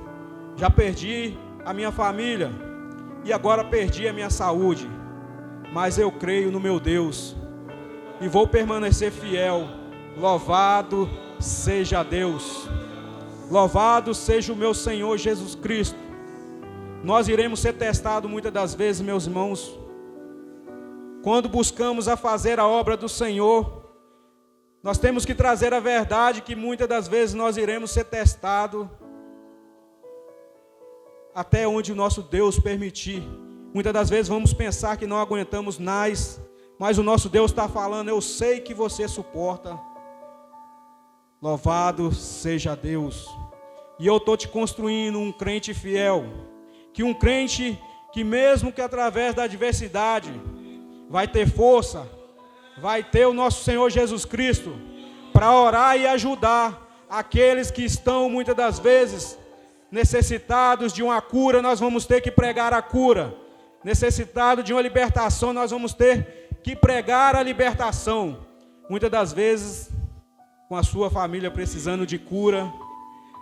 já perdi a minha família e agora perdi a minha saúde. Mas eu creio no meu Deus e vou permanecer fiel. Louvado seja Deus. Louvado seja o meu Senhor Jesus Cristo. Nós iremos ser testados muitas das vezes, meus irmãos, quando buscamos a fazer a obra do Senhor. Nós temos que trazer a verdade que muitas das vezes nós iremos ser testados até onde o nosso Deus permitir. Muitas das vezes vamos pensar que não aguentamos mais, mas o nosso Deus está falando: eu sei que você suporta. Louvado seja Deus. E eu estou te construindo um crente fiel, que um crente que mesmo que através da adversidade vai ter força, vai ter o nosso Senhor Jesus Cristo para orar e ajudar aqueles que estão muitas das vezes necessitados de uma cura. Nós vamos ter que pregar a cura. Necessitado de uma libertação, nós vamos ter que pregar a libertação. Muitas das vezes com a sua família precisando de cura,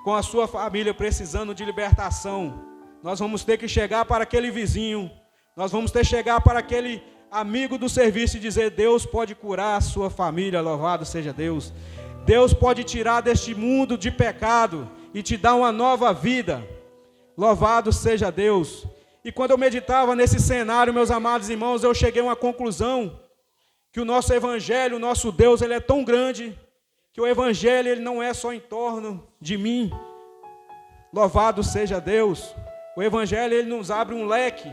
com a sua família precisando de libertação, nós vamos ter que chegar para aquele vizinho, nós vamos ter que chegar para aquele amigo do serviço e dizer: Deus pode curar a sua família, louvado seja Deus. Deus pode tirar deste mundo de pecado e te dar uma nova vida, louvado seja Deus. E quando eu meditava nesse cenário, meus amados irmãos, eu cheguei a uma conclusão, que o nosso evangelho, o nosso Deus, ele é tão grande, que o evangelho ele não é só em torno de mim, louvado seja Deus. O evangelho ele nos abre um leque,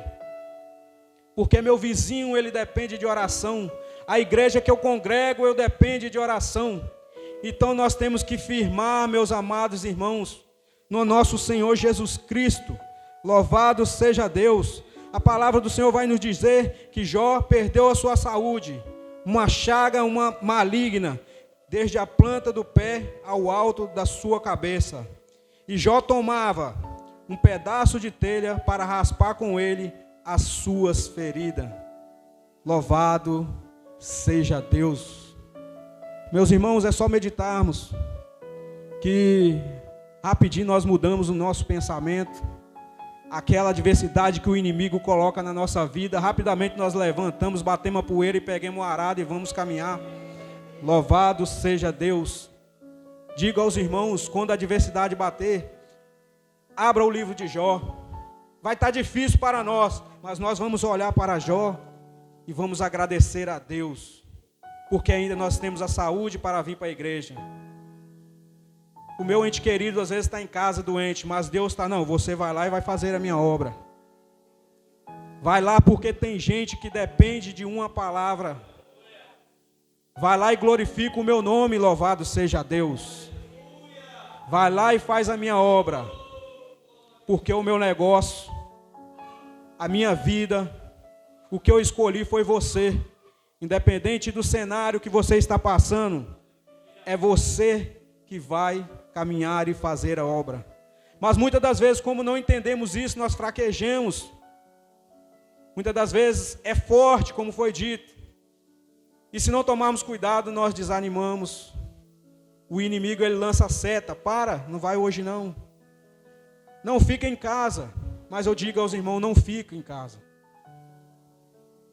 porque meu vizinho ele depende de oração, a igreja que eu congrego eu depende de oração. Então nós temos que firmar, meus amados irmãos, no nosso Senhor Jesus Cristo, louvado seja Deus. A palavra do Senhor vai nos dizer que Jó perdeu a sua saúde, uma chaga, uma maligna, desde a planta do pé ao alto da sua cabeça. E Jó tomava um pedaço de telha para raspar com ele as suas feridas. Louvado seja Deus. Meus irmãos, é só meditarmos que rapidinho nós mudamos o nosso pensamento. Aquela adversidade que o inimigo coloca na nossa vida, rapidamente nós levantamos, batemos a poeira e pegamos o arado e vamos caminhar. Louvado seja Deus. Diga aos irmãos, quando a adversidade bater, abra o livro de Jó. Vai estar difícil para nós, mas nós vamos olhar para Jó e vamos agradecer a Deus, porque ainda nós temos a saúde para vir para a igreja. O meu ente querido às vezes está em casa doente, mas Deus está, não, você vai lá e vai fazer a minha obra. Vai lá porque tem gente que depende de uma palavra. Vai lá e glorifica o meu nome, louvado seja Deus. Vai lá e faz a minha obra, porque o meu negócio, a minha vida, o que eu escolhi foi você. Independente do cenário que você está passando, é você que vai caminhar e fazer a obra. Mas muitas das vezes, como não entendemos isso, nós fraquejamos. Muitas das vezes é forte, como foi dito. E se não tomarmos cuidado, nós desanimamos. O inimigo, ele lança a seta. Não vai hoje não. Não fica em casa. Mas eu digo aos irmãos, não fica em casa.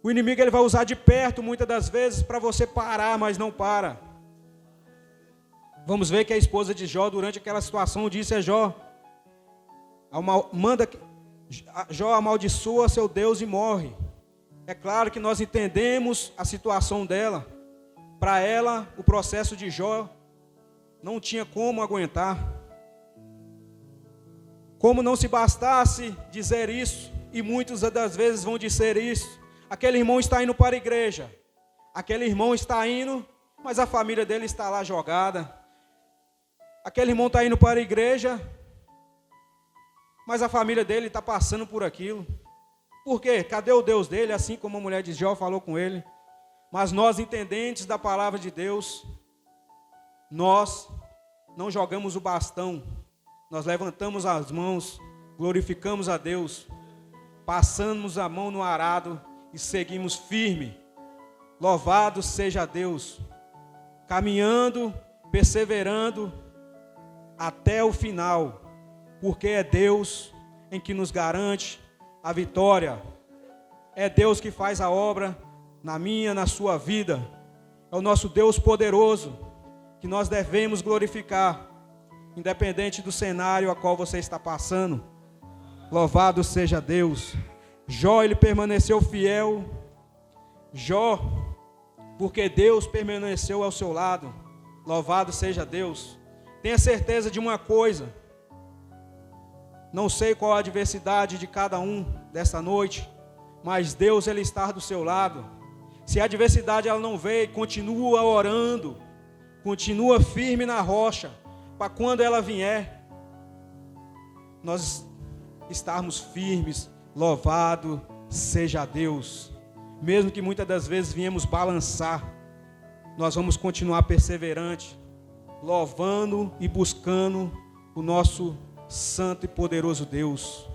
O inimigo, ele vai usar de perto, muitas das vezes, para você parar, mas não para. Vamos ver que a esposa de Jó, durante aquela situação, disse a Jó, Jó amaldiçoa seu Deus e morre. É claro que nós entendemos a situação dela. Para ela, o processo de Jó não tinha como aguentar. Como não se bastasse dizer isso, e muitas das vezes vão dizer isso, aquele irmão está indo para a igreja, aquele irmão está indo, mas a família dele está lá jogada. Aquele irmão está indo para a igreja, mas a família dele está passando por aquilo. Por quê? Cadê o Deus dele? Assim como a mulher de Jó falou com ele. Mas nós, entendentes da palavra de Deus, nós não jogamos o bastão. Nós levantamos as mãos, glorificamos a Deus, passamos a mão no arado e seguimos firme. Louvado seja Deus. Caminhando, perseverando, até o final, porque é Deus em que nos garante a vitória. É Deus que faz a obra na minha, na sua vida. É o nosso Deus poderoso que nós devemos glorificar, independente do cenário a qual você está passando. Louvado seja Deus. Jó, ele permaneceu fiel. Jó, porque Deus permaneceu ao seu lado. Louvado seja Deus. Tenha certeza de uma coisa. Não sei qual a adversidade de cada um dessa noite, mas Deus, ele está do seu lado. Se a adversidade ela não veio, continua orando, continua firme na rocha, para quando ela vier, nós estarmos firmes. Louvado seja Deus. Mesmo que muitas das vezes viemos balançar, nós vamos continuar perseverante, louvando e buscando o nosso santo e poderoso Deus.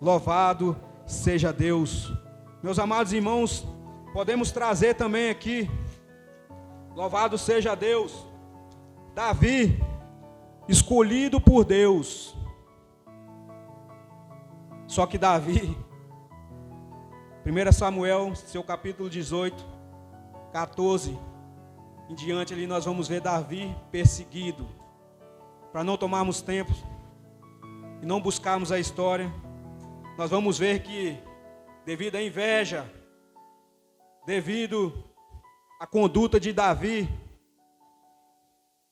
Louvado seja Deus. Meus amados irmãos, podemos trazer também aqui, louvado seja Deus, Davi, escolhido por Deus. Só que Davi, 1 Samuel, seu capítulo 18, 14, em diante ali nós vamos ver Davi perseguido. Para não tomarmos tempo e não buscarmos a história, nós vamos ver que devido à inveja, devido à conduta de Davi,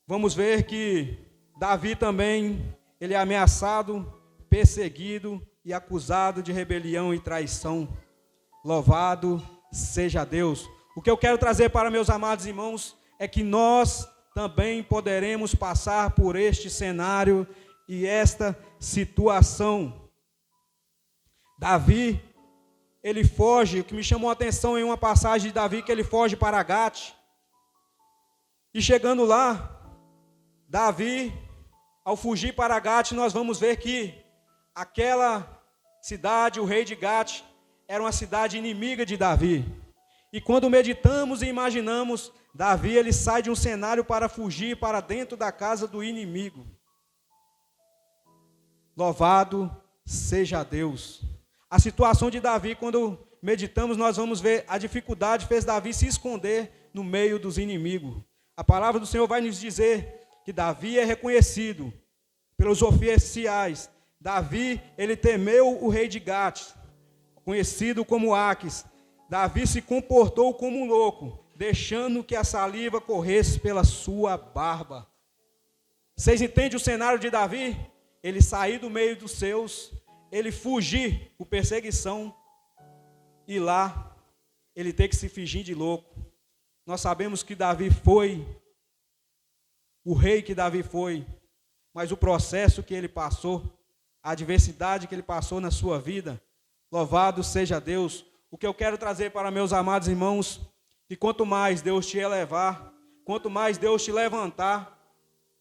vamos ver que Davi também, ele é ameaçado, perseguido e acusado de rebelião e traição. Louvado seja Deus. O que eu quero trazer para meus amados irmãos é que nós também poderemos passar por este cenário e esta situação. Davi, ele foge. O que me chamou a atenção em uma passagem de Davi, que ele foge para Gate. E chegando lá, Davi, ao fugir para Gate, nós vamos ver que aquela cidade, o rei de Gate, era uma cidade inimiga de Davi. E quando meditamos e imaginamos, Davi ele sai de um cenário para fugir para dentro da casa do inimigo. Louvado seja Deus. A situação de Davi, quando meditamos, nós vamos ver a dificuldade fez Davi se esconder no meio dos inimigos. A palavra do Senhor vai nos dizer que Davi é reconhecido pelos oficiais. Davi, ele temeu o rei de Gate, conhecido como Aques. Davi se comportou como um louco, deixando que a saliva corresse pela sua barba. Vocês entendem o cenário de Davi? Ele sair do meio dos seus, ele fugir por perseguição, e lá ele ter que se fingir de louco. Nós sabemos que Davi foi o rei que Davi foi, mas o processo que ele passou, a adversidade que ele passou na sua vida, louvado seja Deus. O que eu quero trazer para meus amados irmãos, que quanto mais Deus te elevar, quanto mais Deus te levantar,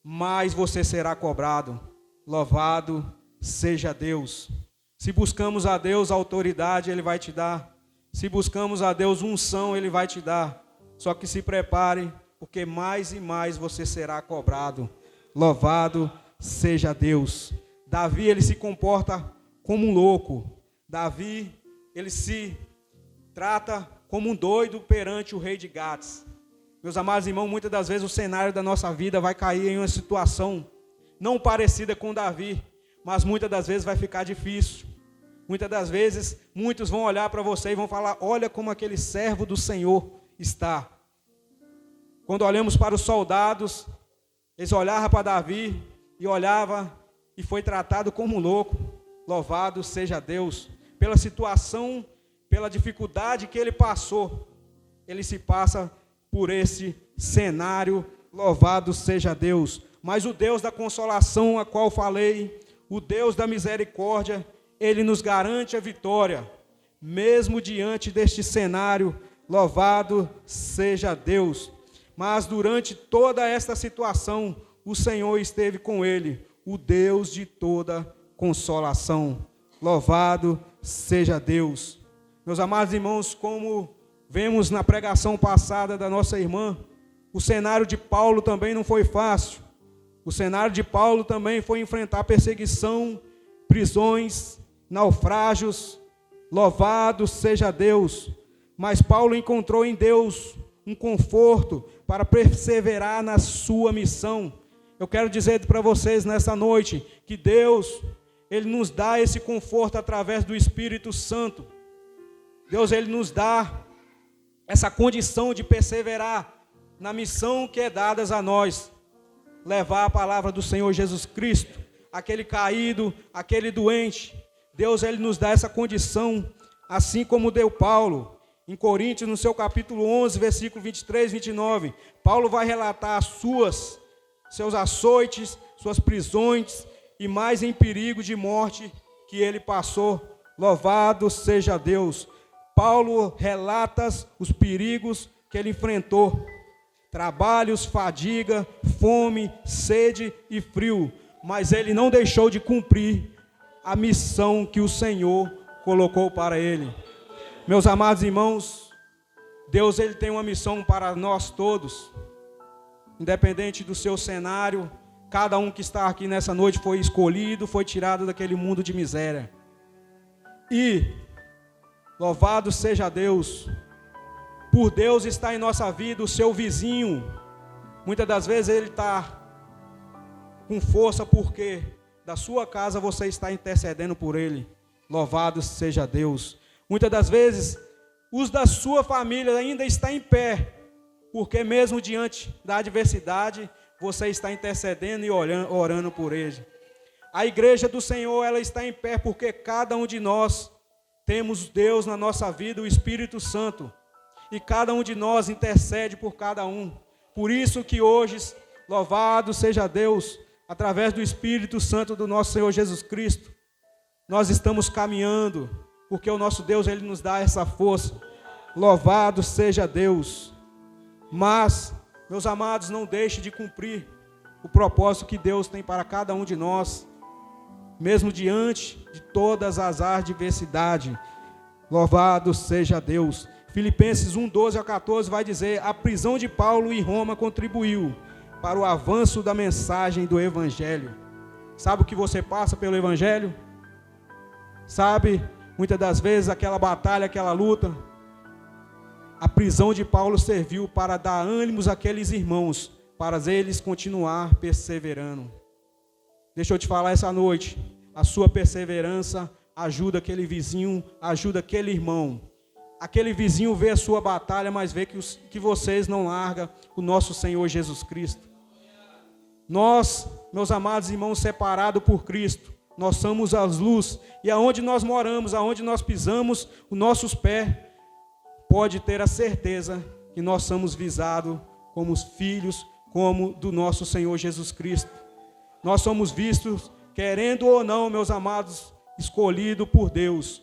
mais você será cobrado. Louvado seja Deus. Se buscamos a Deus autoridade, Ele vai te dar. Se buscamos a Deus unção, Ele vai te dar. Só que se prepare, porque mais e mais você será cobrado. Louvado seja Deus. Davi, ele se comporta como um louco. Davi, ele se trata como um doido perante o rei de Gates. Meus amados irmãos, muitas das vezes o cenário da nossa vida vai cair em uma situação não parecida com Davi, mas muitas das vezes vai ficar difícil. Muitas das vezes, muitos vão olhar para você e vão falar, olha como aquele servo do Senhor está. Quando olhamos para os soldados, eles olhavam para Davi e olhavam e foi tratado como louco. Louvado seja Deus. Pela situação, pela dificuldade que ele passou, ele se passa por esse cenário. Louvado seja Deus. Mas o Deus da consolação a qual falei, o Deus da misericórdia, Ele nos garante a vitória, mesmo diante deste cenário. Louvado seja Deus. Mas durante toda esta situação, o Senhor esteve com ele, o Deus de toda consolação. Louvado seja Deus. Meus amados irmãos, como vemos na pregação passada da nossa irmã, o cenário de Paulo também não foi fácil. O cenário de Paulo também foi enfrentar perseguição, prisões, naufrágios. Louvado seja Deus. Mas Paulo encontrou em Deus um conforto para perseverar na sua missão. Eu quero dizer para vocês nessa noite que Deus, Ele nos dá esse conforto através do Espírito Santo. Deus, Ele nos dá essa condição de perseverar na missão que é dada a nós. Levar a palavra do Senhor Jesus Cristo, aquele caído, aquele doente. Deus, Ele nos dá essa condição, assim como deu Paulo. Em Coríntios, no seu capítulo 11, versículo 23, 29, Paulo vai relatar seus açoites, suas prisões e mais em perigo de morte que ele passou. Louvado seja Deus. Paulo relata os perigos que ele enfrentou. Trabalhos, fadiga, fome, sede e frio. Mas ele não deixou de cumprir a missão que o Senhor colocou para ele. Meus amados irmãos, Deus, Ele tem uma missão para nós todos. Independente do seu cenário, cada um que está aqui nessa noite foi escolhido, foi tirado daquele mundo de miséria. E, louvado seja Deus, por Deus está em nossa vida o seu vizinho. Muitas das vezes ele está com força porque da sua casa você está intercedendo por ele. Louvado seja Deus. Muitas das vezes os da sua família ainda estão em pé, porque mesmo diante da adversidade, você está intercedendo e orando por ele. A igreja do Senhor, ela está em pé porque cada um de nós temos Deus na nossa vida, o Espírito Santo. E cada um de nós intercede por cada um. Por isso que hoje, louvado seja Deus, através do Espírito Santo do nosso Senhor Jesus Cristo, nós estamos caminhando, porque o nosso Deus, Ele nos dá essa força. Louvado seja Deus. Mas, meus amados, não deixe de cumprir o propósito que Deus tem para cada um de nós, mesmo diante de todas as adversidades. Louvado seja Deus. Filipenses 1:12-14 vai dizer: a prisão de Paulo em Roma contribuiu para o avanço da mensagem do Evangelho. Sabe o que você passa pelo Evangelho? Sabe, muitas das vezes, aquela batalha, aquela luta. A prisão de Paulo serviu para dar ânimos àqueles irmãos, para eles continuar perseverando. Deixa eu te falar essa noite, a sua perseverança ajuda aquele vizinho, ajuda aquele irmão. Aquele vizinho vê a sua batalha, mas vê que vocês não largam o nosso Senhor Jesus Cristo. Nós, meus amados irmãos, separados por Cristo, nós somos as luzes, e aonde nós moramos, aonde nós pisamos os nossos pés, pode ter a certeza que nós somos visados como os filhos, como do nosso Senhor Jesus Cristo. Nós somos vistos, querendo ou não, meus amados, escolhidos por Deus.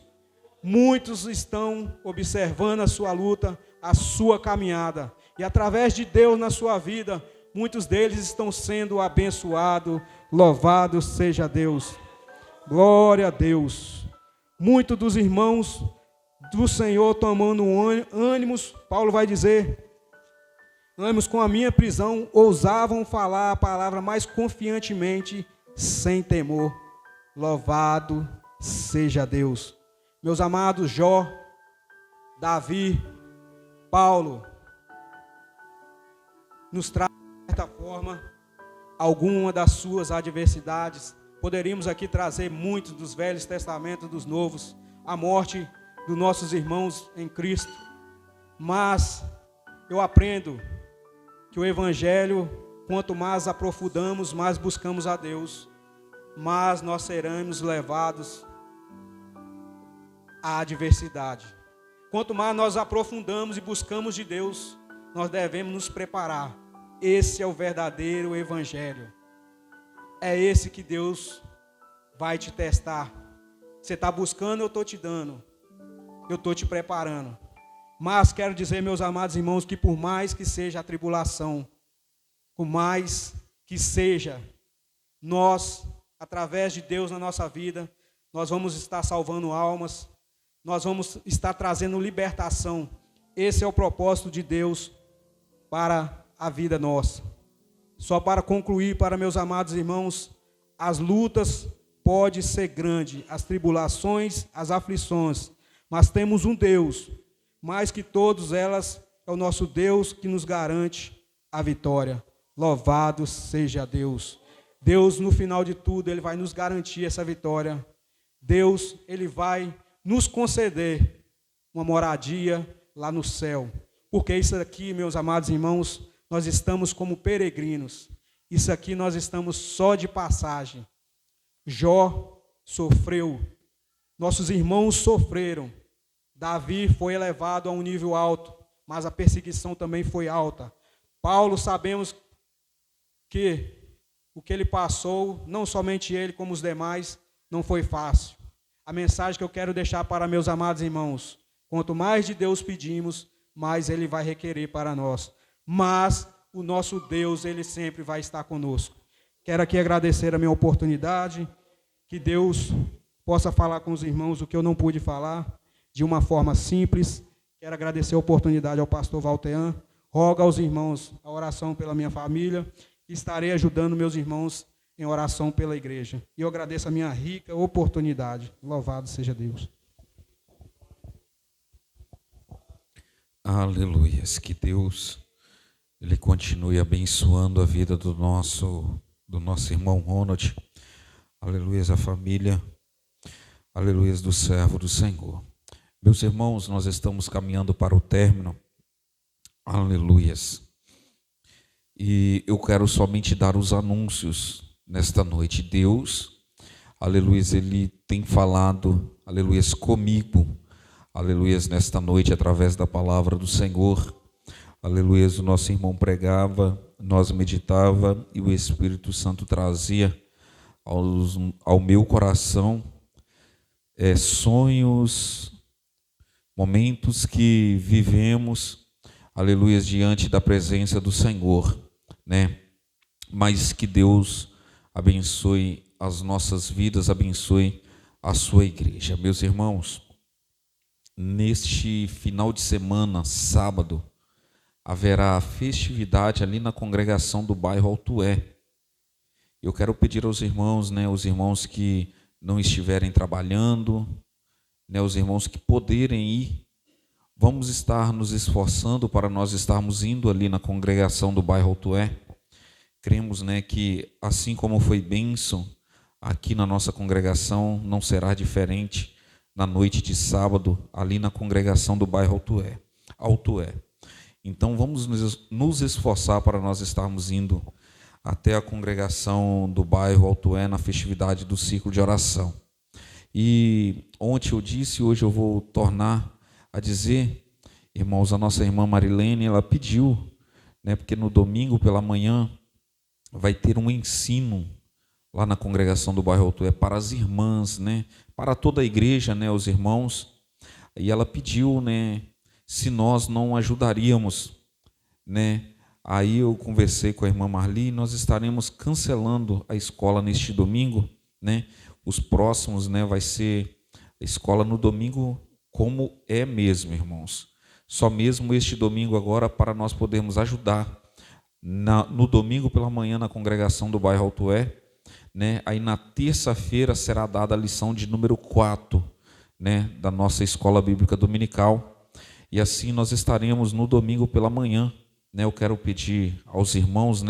Muitos estão observando a sua luta, a sua caminhada, e através de Deus na sua vida, muitos deles estão sendo abençoados. Louvado seja Deus. Glória a Deus. Muitos dos irmãos do Senhor tomando ânimos, Paulo vai dizer, ânimos com a minha prisão, ousavam falar a palavra mais confiantemente, sem temor. Louvado seja Deus. Meus amados, Jó, Davi, Paulo, nos traz de certa forma alguma das suas adversidades. Poderíamos aqui trazer muitos dos velhos testamentos, dos novos, a morte dos nossos irmãos em Cristo. Mas eu aprendo que o Evangelho, quanto mais aprofundamos, mais buscamos a Deus, mais nós seremos levados à adversidade. Quanto mais nós aprofundamos e buscamos de Deus, nós devemos nos preparar. Esse é o verdadeiro Evangelho. É esse que Deus vai te testar. Você está buscando, eu estou te dando. Eu estou te preparando. Mas quero dizer, meus amados irmãos, que por mais que seja a tribulação, por mais que seja, nós, através de Deus na nossa vida, nós vamos estar salvando almas, nós vamos estar trazendo libertação. Esse é o propósito de Deus para a vida nossa. Só para concluir, para meus amados irmãos, as lutas podem ser grandes, as tribulações, as aflições, mas temos um Deus, mais que todas elas, é o nosso Deus que nos garante a vitória. Louvado seja Deus. Deus, no final de tudo, Ele vai nos garantir essa vitória. Deus, Ele vai nos conceder uma moradia lá no céu. Porque isso aqui, meus amados irmãos, nós estamos como peregrinos. Isso aqui nós estamos só de passagem. Jó sofreu. Nossos irmãos sofreram. Davi foi elevado a um nível alto, mas a perseguição também foi alta. Paulo, sabemos que o que ele passou, não somente ele, como os demais, não foi fácil. A mensagem que eu quero deixar para meus amados irmãos: quanto mais de Deus pedimos, mais Ele vai requerer para nós. Mas o nosso Deus, Ele sempre vai estar conosco. Quero aqui agradecer a minha oportunidade, que Deus possa falar com os irmãos o que eu não pude falar, de uma forma simples. Quero agradecer a oportunidade ao pastor Valtean. Rogo aos irmãos a oração pela minha família. Estarei ajudando meus irmãos em oração pela igreja. E eu agradeço a minha rica oportunidade. Louvado seja Deus. Aleluias. Que Deus, Ele continue abençoando a vida do nosso irmão Ronald. Aleluias, a família. Aleluias, do servo do Senhor. Meus irmãos, nós estamos caminhando para o término. Aleluias. E eu quero somente dar os anúncios nesta noite. Deus, aleluias, Ele tem falado, aleluias, comigo, aleluias, nesta noite, através da palavra do Senhor. Aleluias, o nosso irmão pregava, nós meditava e o Espírito Santo trazia ao meu coração sonhos, momentos que vivemos, aleluias, diante da presença do Senhor, né? mas que Deus abençoe as nossas vidas, abençoe a sua igreja. Meus irmãos, neste final de semana, sábado, haverá festividade ali na congregação do bairro Altoé. Eu quero pedir aos irmãos, os irmãos que não estiverem trabalhando, os irmãos que poderem ir, vamos estar nos esforçando para nós estarmos indo ali na congregação do bairro Altoé. Cremos, que assim como foi bênção aqui na nossa congregação, não será diferente na noite de sábado, ali na congregação do bairro Altoé. Então vamos nos esforçar para nós estarmos indo até a congregação do bairro Altoé na festividade do círculo de oração. E ontem eu disse, hoje eu vou tornar a dizer, irmãos, a nossa irmã Marilene, ela pediu, porque no domingo pela manhã vai ter um ensino lá na congregação do bairro Altoé para as irmãs, para toda a igreja, os irmãos. E ela pediu, se nós não ajudaríamos, Aí eu conversei com a irmã Marli, nós estaremos cancelando a escola neste domingo, Os próximos, vai ser a escola no domingo como é mesmo, irmãos. Só mesmo este domingo agora para nós podermos ajudar no domingo pela manhã na congregação do bairro Altoé, Aí na terça-feira será dada a lição de número 4, da nossa escola bíblica dominical. E assim nós estaremos no domingo pela manhã. Eu quero pedir aos irmãos,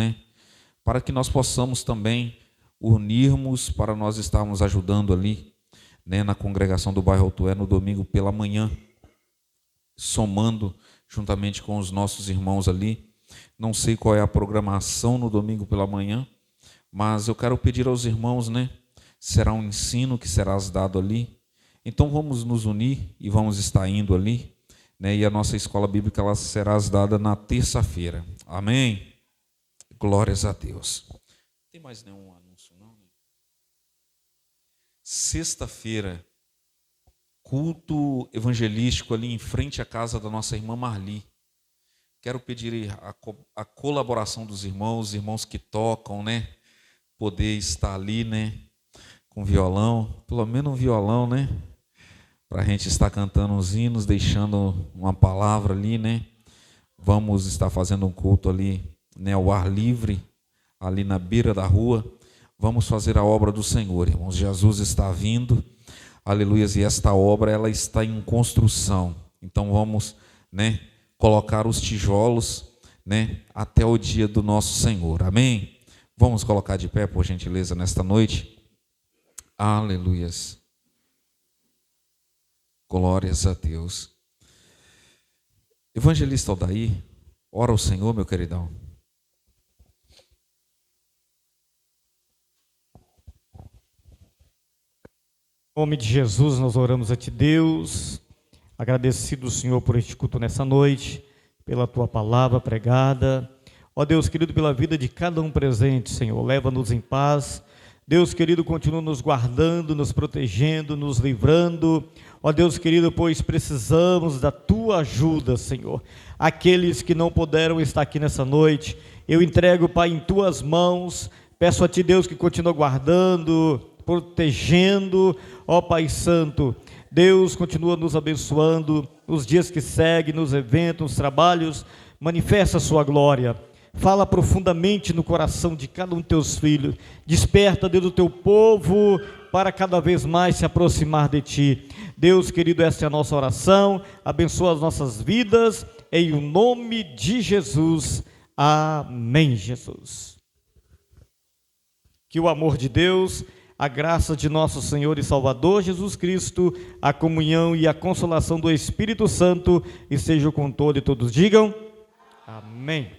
para que nós possamos também unirmos para nós estarmos ajudando ali, na congregação do bairro Altoé no domingo pela manhã, somando juntamente com os nossos irmãos ali. Não sei qual é a programação no domingo pela manhã, mas eu quero pedir aos irmãos, será um ensino que será dado ali. Então vamos nos unir e vamos estar indo ali. E a nossa escola bíblica ela será dada na terça-feira. Amém? Glórias a Deus. Não tem mais nenhum anúncio, não? Sexta-feira, culto evangelístico ali em frente à casa da nossa irmã Marli. Quero pedir a colaboração dos irmãos, os irmãos que tocam, poder estar ali, com violão, pelo menos um violão, para a gente estar cantando os hinos, deixando uma palavra ali, Vamos estar fazendo um culto ali, ao ar livre, ali na beira da rua. Vamos fazer a obra do Senhor, irmãos. Jesus está vindo, aleluias, e esta obra, ela está em construção. Então vamos, colocar os tijolos, até o dia do nosso Senhor. Amém? Vamos colocar de pé, por gentileza, nesta noite. Aleluias. Glórias a Deus. Evangelista Aldair, ora ao Senhor, meu queridão. Em nome de Jesus, nós oramos a Ti, Deus, agradecido, Senhor, por este culto nessa noite, pela Tua palavra pregada. Ó Deus querido, pela vida de cada um presente, Senhor, leva-nos em paz. Deus querido, continua nos guardando, nos protegendo, nos livrando. Ó Deus querido, pois precisamos da Tua ajuda, Senhor. Aqueles que não puderam estar aqui nessa noite, eu entrego, Pai, em Tuas mãos. Peço a Ti, Deus, que continua guardando, protegendo. Ó Pai Santo, Deus continua nos abençoando nos dias que seguem, nos eventos, nos trabalhos. Manifesta a Sua glória. Fala profundamente no coração de cada um de Teus filhos. Desperta, Deus, o Teu povo para cada vez mais se aproximar de Ti. Deus querido, esta é a nossa oração. Abençoa as nossas vidas, em o nome de Jesus. Amém, Jesus. Que o amor de Deus, a graça de nosso Senhor e Salvador Jesus Cristo, a comunhão e a consolação do Espírito Santo estejam com todos e todos digam amém.